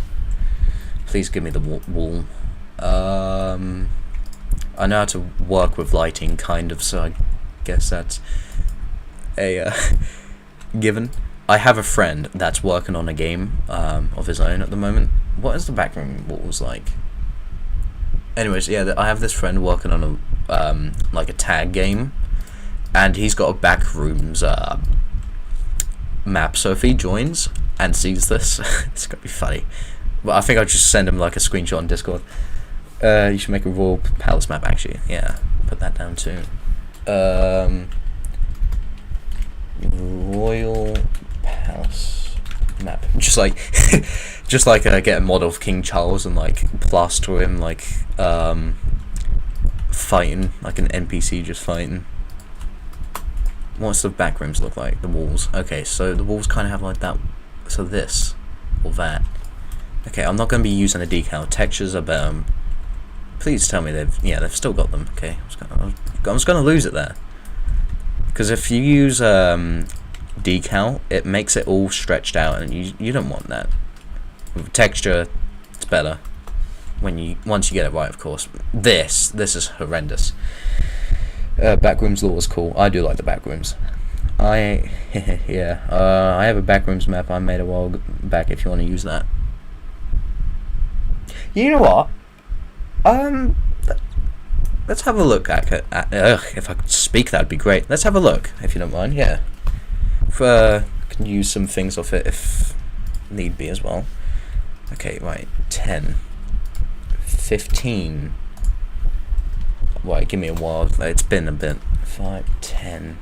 Please give me the wall. I know how to work with lighting, kind of, so I guess that's a given. I have a friend that's working on a game of his own at the moment. What is the backroom walls like? Anyways, yeah, I have this friend working on a like a tag game, and he's got a backrooms map. So if he joins and sees this, it's gonna be funny. But I think I'll just send him like a screenshot on Discord. You should make a Royal Palace map, actually. Yeah, put that down too. Royal Palace map. Just like, get a model of King Charles and like plaster him like fighting like an NPC, just fighting. What's the backrooms look like? The walls. Okay, so the walls kind of have like that. So this or that. Okay, I'm not going to be using a decal. Textures are better. Please tell me they've still got them. Okay, I'm just going to lose it there. Because if you use decal, it makes it all stretched out, and you don't want that. With texture, it's better once you get it right, of course. This is horrendous. Backrooms law is cool. I do like the backrooms. I have a backrooms map I made a while back. If you want to use that. You know what? Let's have a look at if I could speak, that'd be great. Let's have a look, if you don't mind. Yeah, can use some things off it if need be as well. Okay, right. 10, 15. Right, give me a while. It's been a bit. 5, 10.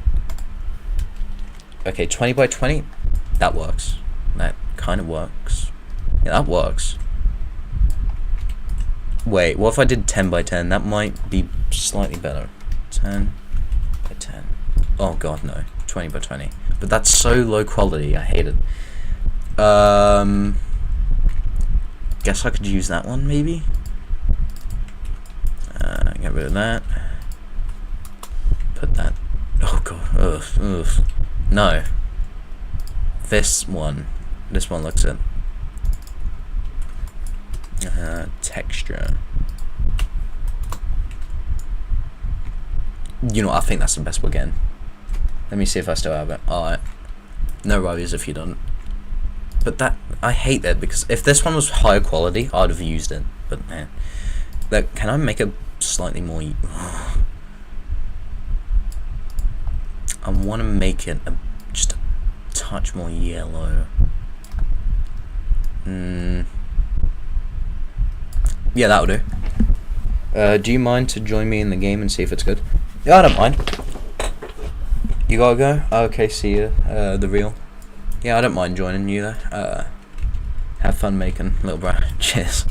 Okay, 20 by 20. That works. That kind of works. Yeah, that works. Wait, what if I did 10 by 10? That might be slightly better. 10 by 10. Oh god, no. 20 by 20. But that's so low quality, I hate it. Guess I could use that one, maybe? Get rid of that. put that? Oh god, ugh, ugh. No. This one looks at texture. You know what, I think that's the best we're getting. Let me see if I still have it. Alright. No worries if you don't. But that, I hate that, because if this one was higher quality, I'd have used it. But man, look, can I make it slightly more? I want to make it just a touch more yellow. Yeah, that'll do. Do you mind to join me in the game and see if it's good? Yeah, I don't mind. You gotta go? Okay, see ya. The real. Yeah, I don't mind joining you though. Have fun making, little bro. Cheers.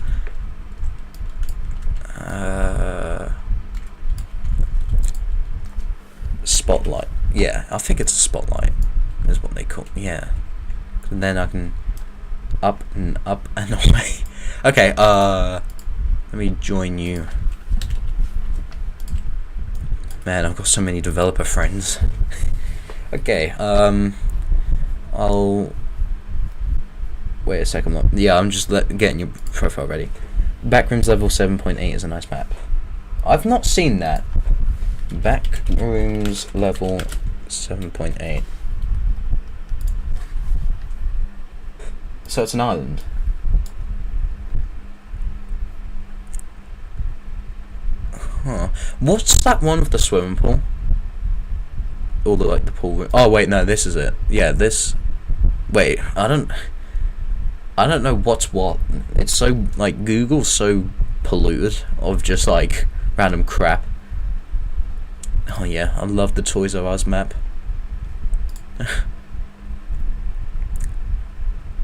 Spotlight. Yeah, I think it's a spotlight. Is what they call. Yeah. And then I can up and away. Okay. Let me join you. Man, I've got so many developer friends. Okay. I'll wait a second. Yeah, I'm just getting your profile ready. Backrooms level 7.8 is a nice map. I've not seen that. Backrooms level 7.8. So it's an island. Huh. What's that one with the swimming pool? Or the pool room? Oh wait, no, this is it. Yeah, this. Wait, I don't know what's what. It's so like Google's so polluted of just like random crap. Oh yeah, I love the Toys R Us map.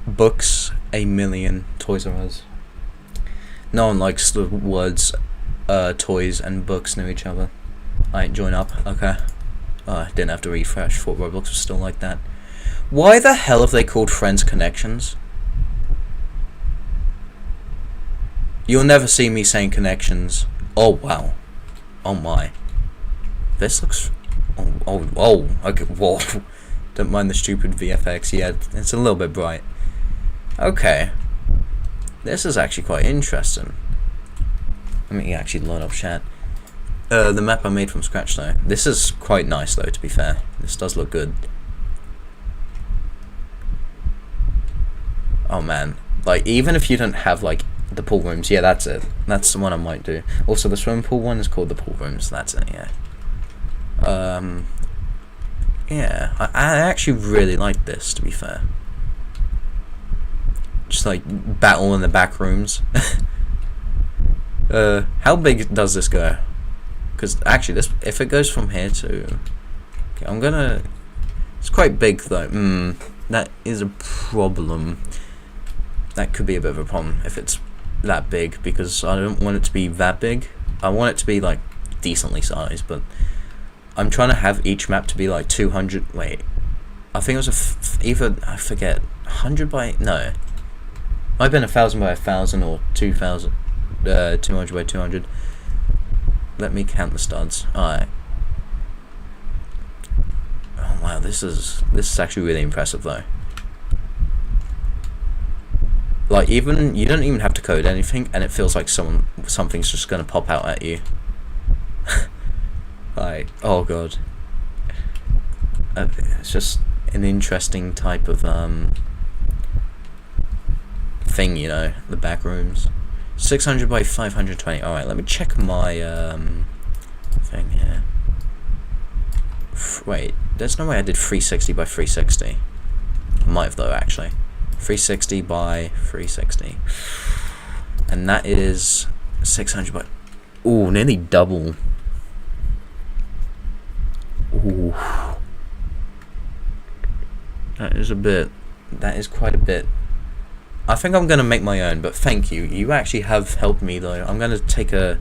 Books, 1,000,000 Toys R Us. No one likes the words toys and books near each other. Alright, join up. Okay. I didn't have to refresh. Thought Roblox was still like that. Why the hell have they called Friends Connections? You'll never see me saying connections. Oh wow. Oh my. This looks. Oh. Okay. Whoa. Don't mind the stupid VFX. Yeah, it's a little bit bright. Okay. This is actually quite interesting. Let me actually load up chat. The map I made from scratch though. This is quite nice though, to be fair. This does look good. Oh man. Like, even if you don't have like the pool rooms, yeah, that's it. That's the one I might do. Also, the swimming pool one is called the pool rooms. That's it, yeah. Yeah, I actually really like this, to be fair. Just like battle in the back rooms. How big does this go? Because actually, this, if it goes from here to, okay, I'm gonna. It's quite big though. That is a problem. That could be a bit of a problem if it's that big, because I don't want it to be that big. I want it to be like decently sized, but I'm trying to have each map to be like 200. Wait, I think it was either, I forget, 100 by, no, might have been 1,000 by 1,000 or 2,000, 200 by 200. Let me count the studs. Alright. Oh wow, this is actually really impressive though. Like, even you don't even have to code anything, and it feels like something's just gonna pop out at you. Like, oh god, it's just an interesting type of thing, you know, the back rooms. 600 by 520. All right, let me check my thing here. Wait, there's no way I did 360 by 360. I might have though, actually. 360 by 360, and that is 600 by. Ooh, nearly double. Ooh, that is quite a bit. I think I'm gonna make my own, but thank you. You actually have helped me though. I'm gonna take a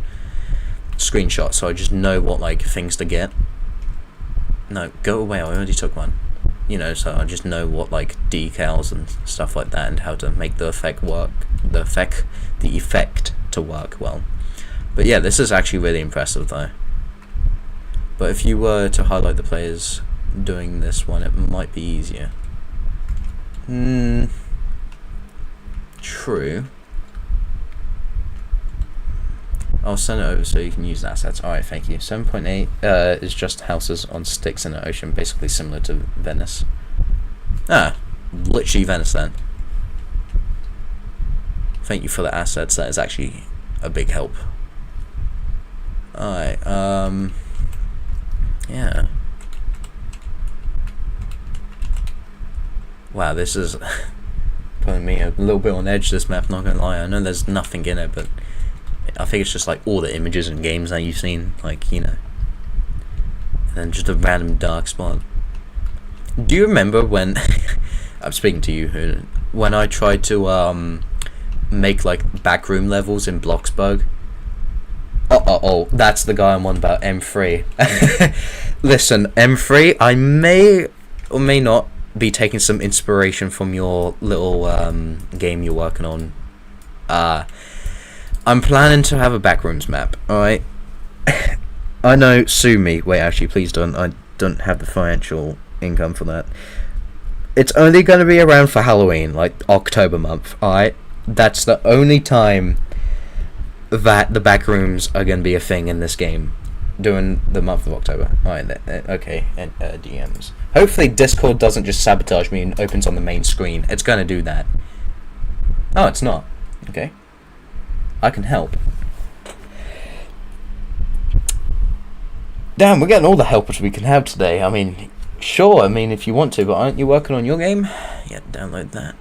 screenshot so I just know what like things to get. No, go away. I already took one. You know, so I just know what like decals and stuff like that, and how to make the effect work. The effect to work well. But yeah, this is actually really impressive though. But if you were to highlight the players doing this one, it might be easier. True. I'll send it over so you can use assets. Alright, thank you. 7.8 is just houses on sticks in the ocean, basically similar to Venice. Literally Venice then. Thank you for the assets, that is actually a big help. Alright, yeah. Wow, this is putting me a little bit on edge, this map, not gonna lie. I know there's nothing in it, but I think it's just like all the images and games that you've seen, like, you know. And then just a random dark spot. Do you remember when I'm speaking to you, when I tried to make like backroom levels in Bloxburg? Oh, that's the guy I'm on about, M3. Listen, M3, I may or may not be taking some inspiration from your little game you're working on. I'm planning to have a backrooms map, alright? I know, sue me. Wait, actually, please don't. I don't have the financial income for that. It's only going to be around for Halloween, like October month, alright? That's the only time that the backrooms are going to be a thing in this game. During the month of October. Alright, okay, and DMs. Hopefully Discord doesn't just sabotage me and opens on the main screen. It's going to do that. Oh, it's not. Okay. I can help. Damn, we're getting all the helpers we can have today. I mean, sure, if you want to, but aren't you working on your game? Yeah, download that.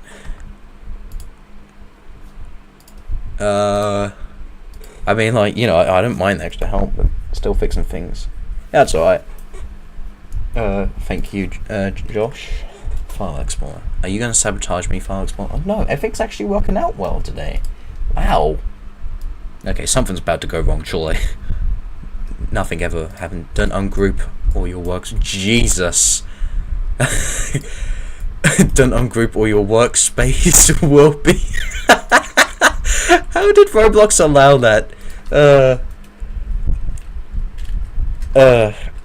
I mean, like, you know, I don't mind the extra help, but still fixing things. Yeah, that's alright. Thank you, Josh. File Explorer. Are you going to sabotage me, File Explorer? Oh, no, everything's actually working out well today. Wow. Okay, something's about to go wrong, surely. Nothing ever happened. Don't ungroup all your works. Jesus. Don't ungroup all your workspace will be. How did Roblox allow that?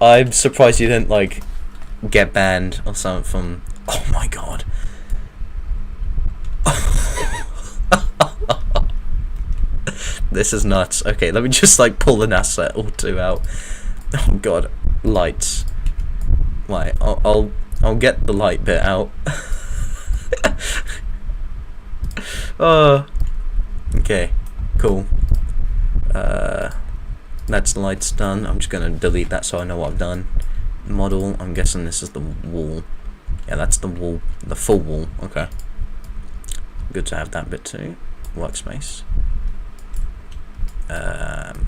I'm surprised you didn't, like, get banned or something from... Oh my god. This is nuts. Okay, let me just, like, pull an asset or two out. Oh god. Lights. Right, I'll get the light bit out. Okay, cool. That's the lights done. I'm just gonna delete that so I know what I've done. Model, I'm guessing this is the wall. Yeah, that's the wall, the full wall. Okay. Good to have that bit too. Workspace. And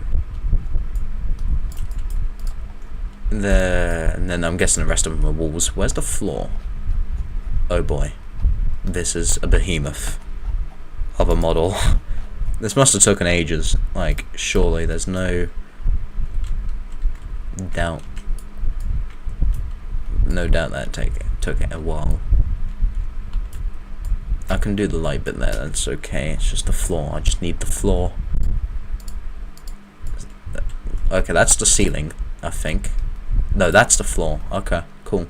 then I'm guessing the rest of them are walls. Where's the floor? Oh boy. This is a behemoth of a model. This must have taken ages. Like, surely there's no doubt. No doubt that took it a while. I can do the light bit there, that's okay. It's just the floor. I just need the floor. Okay, that's the ceiling, I think. No, that's the floor. Okay, cool.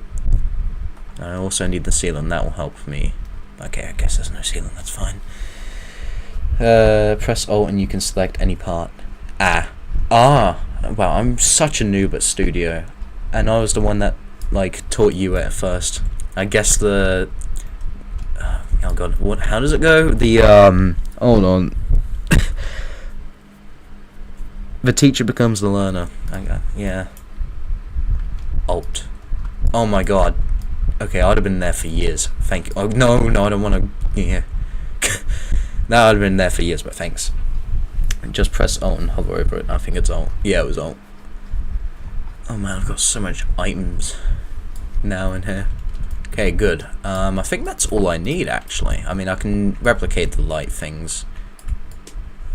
I also need the ceiling, that will help me. Okay, I guess there's no ceiling, that's fine. Press Alt and you can select any part. Wow, I'm such a noob at Studio. And I was the one that, like, taught you at first. I guess the... Oh god, how does it go? The, hold on. The teacher becomes the learner. Yeah. Alt. Oh my god. Okay, I'd have been there for years. Thank you. Oh, no, I don't want to... Yeah. No, I'd have been there for years, but thanks. And just press Alt and hover over it. I think it's Alt. Yeah, it was Alt. Oh man, I've got so much items now in here. Okay, good. I think that's all I need, actually. I mean, I can replicate the light things.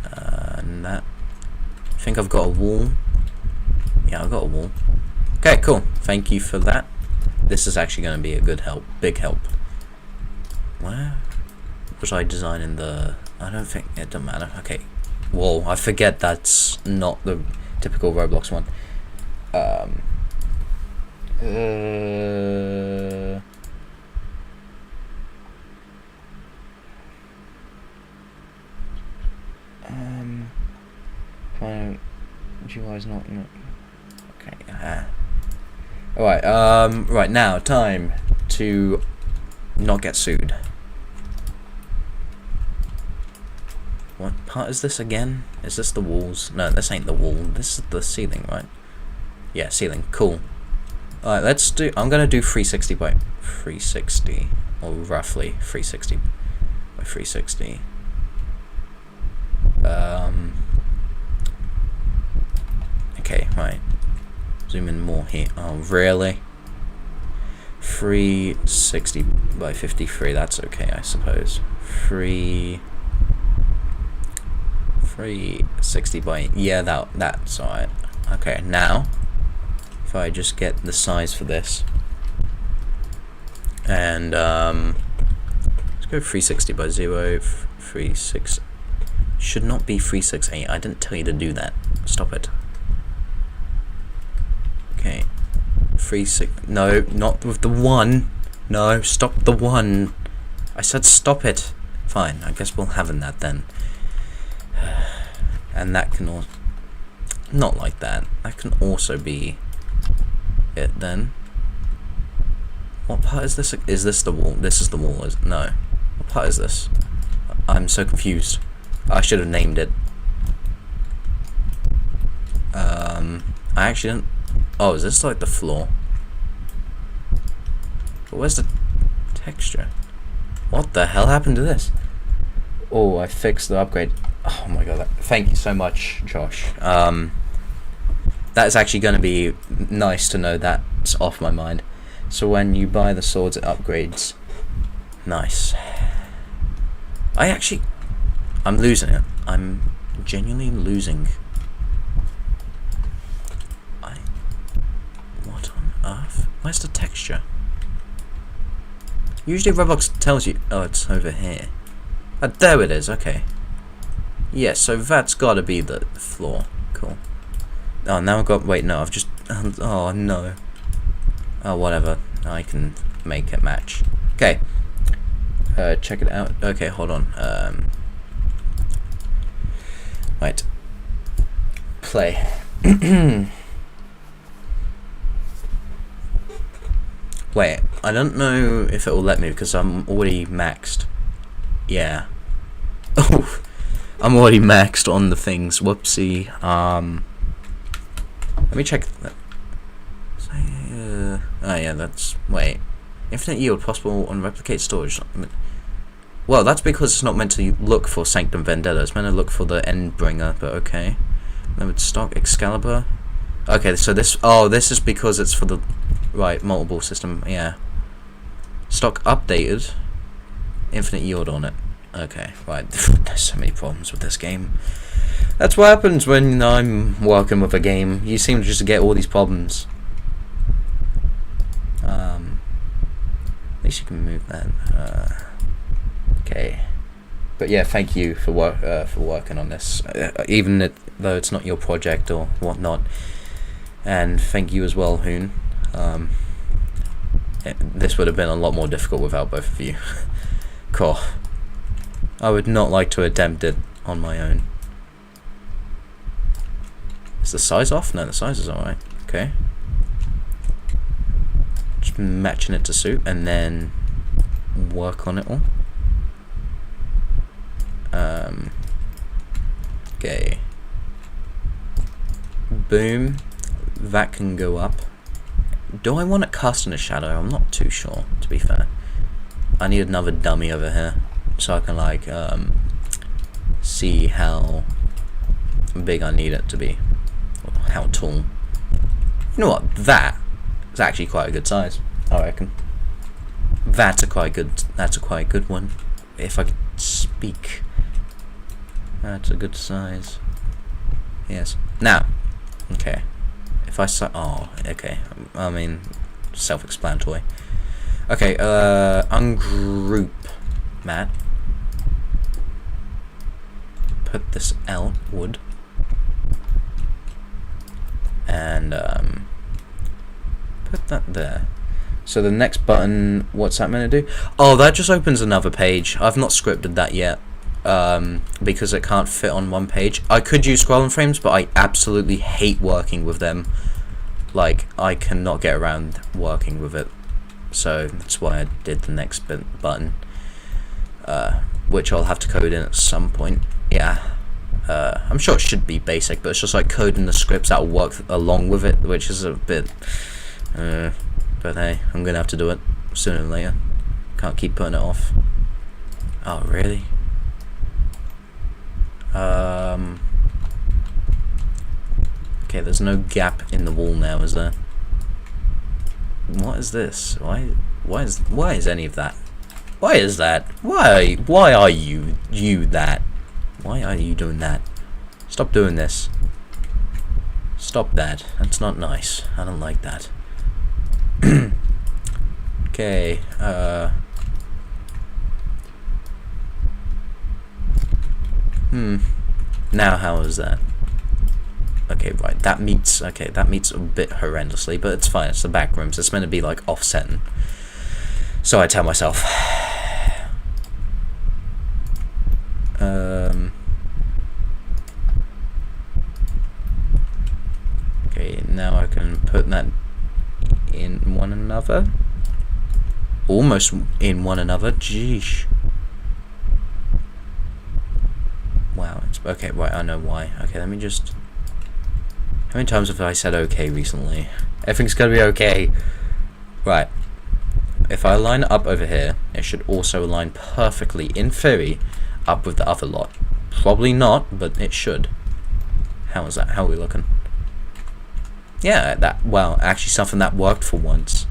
And that... I think I've got a wall. Yeah, I've got a wall. Okay, cool. Thank you for that. This is actually going to be a good help. Big help. Where was I designing the... I don't think... It doesn't matter. Okay. Whoa, I forget that's not the typical Roblox one. Fine. GUI's not. Okay. Alright. Right now, time to not get sued. What part is this again? Is this the walls? No, this ain't the wall. This is the ceiling, right? Yeah, ceiling. Cool. Alright, let's do. I'm gonna do 360 by 360, or roughly 360 by 360. Okay, right. Zoom in more here. Oh, really? 360 by 53. That's okay, I suppose. 360 by, yeah, that's alright. Okay, now if I just get the size for this, and let's go 360 by 0. 36 should not be 368. I didn't tell you to do that. Stop it. Okay, 36. No, not with the 1. No, stop the 1. I said stop it. Fine, I guess we'll have in that then. And that can also, not like that. That can also be it then. What part is this? Is this the wall? This is the wall. No. What part is this? I'm so confused. I should have named it. I actually didn't. Oh, is this like the floor? But where's the texture? What the hell happened to this? Oh, I fixed the upgrade. Oh my god, thank you so much, Josh. That's actually going to be nice to know that's off my mind. So when you buy the swords, it upgrades. Nice. I'm losing it. I'm genuinely losing. What on earth? Where's the texture? Usually Roblox tells you, oh, it's over here. There it is, okay. Yeah, so that's gotta be the floor. Cool. Oh, now I've got, wait, no, I've just, oh no. Oh, whatever. I can make it match. Okay. Check it out. Okay, hold on. Right. Play. Wait, I don't know if it will let me because I'm already maxed. Yeah. Oh, I'm already maxed on the things. Whoopsie. Let me check that. Oh yeah, that's, wait. Infinite yield possible on replicate storage. Well, that's because it's not meant to look for Sanctum Vendetta. It's meant to look for the Endbringer, but okay. Then with stock Excalibur. Okay, so this, oh, this is because it's for the, right, multiple system, yeah. Stock updated. Infinite yield on it. Okay, right. There's so many problems with this game. That's what happens when I'm working with a game. You seem to just get all these problems. At least you can move that. Okay, but yeah, thank you for working on this, even though it's not your project or whatnot. And thank you as well, Hoon. This would have been a lot more difficult without both of you. Cool. I would not like to attempt it on my own. Is the size off? No, the size is alright. Okay. Just matching it to suit and then work on it all. Okay. Boom. That can go up. Do I want it cast in a shadow? I'm not too sure, to be fair. I need another dummy over here so I can like see how big I need it to be, or how tall. You know what? That is actually quite a good size, I reckon. That's a quite good one. If I could speak. That's a good size. Yes. Now, okay. If I oh, okay. I mean, self-explanatory. Okay. Ungroup, Matt. Put this outward. And Put that there. So the next button, what's that meant to do? Oh, that just opens another page. I've not scripted that yet, because it can't fit on one page. I could use scrolling frames, but I absolutely hate working with them. Like, I cannot get around working with it. So that's why I did the next button, which I'll have to code in at some point. Yeah. I'm sure it should be basic, but it's just like coding the scripts that will work along with it, which is a bit... but hey, I'm gonna have to do it sooner than later. Can't keep putting it off. Oh, really? Okay, there's no gap in the wall now, is there? What is this? Why is any of that? Why is that? Why are you that? Why are you doing that? Stop doing this. Stop that. That's not nice. I don't like that. Okay, now how is that? Okay, right, that meets a bit horrendously, but it's fine, it's the back rooms, it's meant to be like offsetting. So I tell myself. Okay, now I can put that in one another. Almost in one another. Jeesh. Wow. It's okay. Right. I know why. Okay. Let me just. How many times have I said okay recently? Everything's gonna be okay. Right. If I line it up over here, it should also align perfectly, in theory, up with the other lot. Probably not, but it should. How is that? How are we looking? Yeah, well, actually something that worked for once.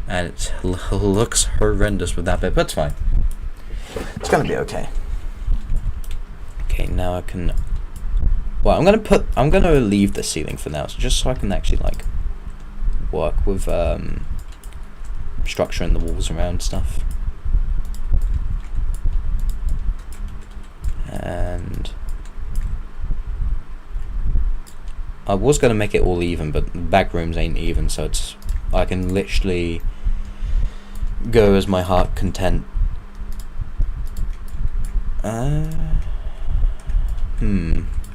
And it looks horrendous with that bit, but it's fine. It's gonna be okay. Okay, now I can... Well, I'm gonna leave the ceiling for now, just so I can actually, like, work with, structuring the walls around stuff. And... I was gonna make it all even, but the back rooms ain't even, so it's... I can literally go as my heart content. I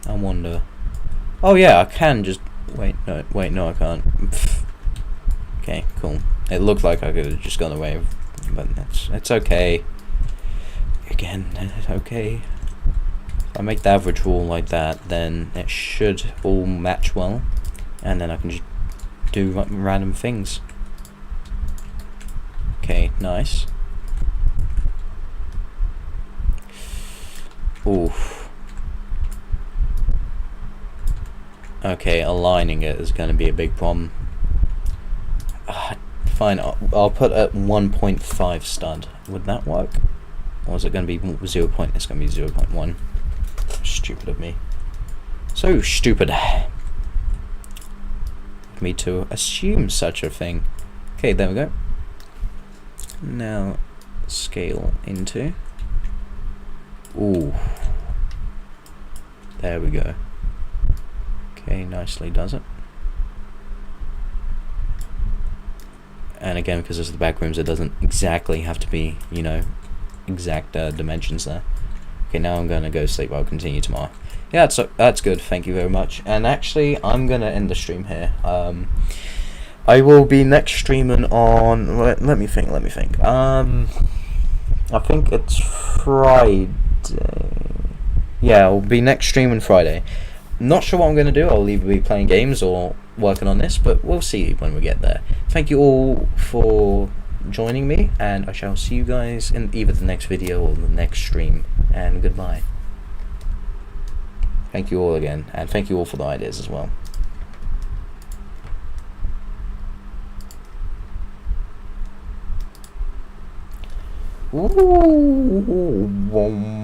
wonder. Oh yeah, I can just wait. No, I can't. Okay, cool. It looked like I could have just gone away, but it's okay. Again, it's okay. If I make the average wall like that, then it should all match well, and then I can just do random things. Okay, nice. Oof. Okay, aligning it is going to be a big problem. Fine, I'll put at 1.5 stud. Would that work? Or is it going to be 0. It's going to be 0.1. Stupid of me. So stupid. Me to assume such a thing. Okay, there we go. Now scale into. Ooh. There we go. Okay, nicely does it. And again, because it's the back rooms, it doesn't exactly have to be, you know, exact dimensions there. Okay, now I'm gonna go sleep. I'll continue tomorrow. Yeah, that's good. Thank you very much. And actually, I'm gonna end the stream here. I will be next streaming on. Let me think. I think it's Friday. Yeah, I'll be next streaming Friday. Not sure what I'm gonna do. I'll either be playing games or working on this, but we'll see when we get there. Thank you all for joining me, and I shall see you guys in either the next video or the next stream. And goodbye. Thank you all again, and thank you all for the ideas as well. Ooh.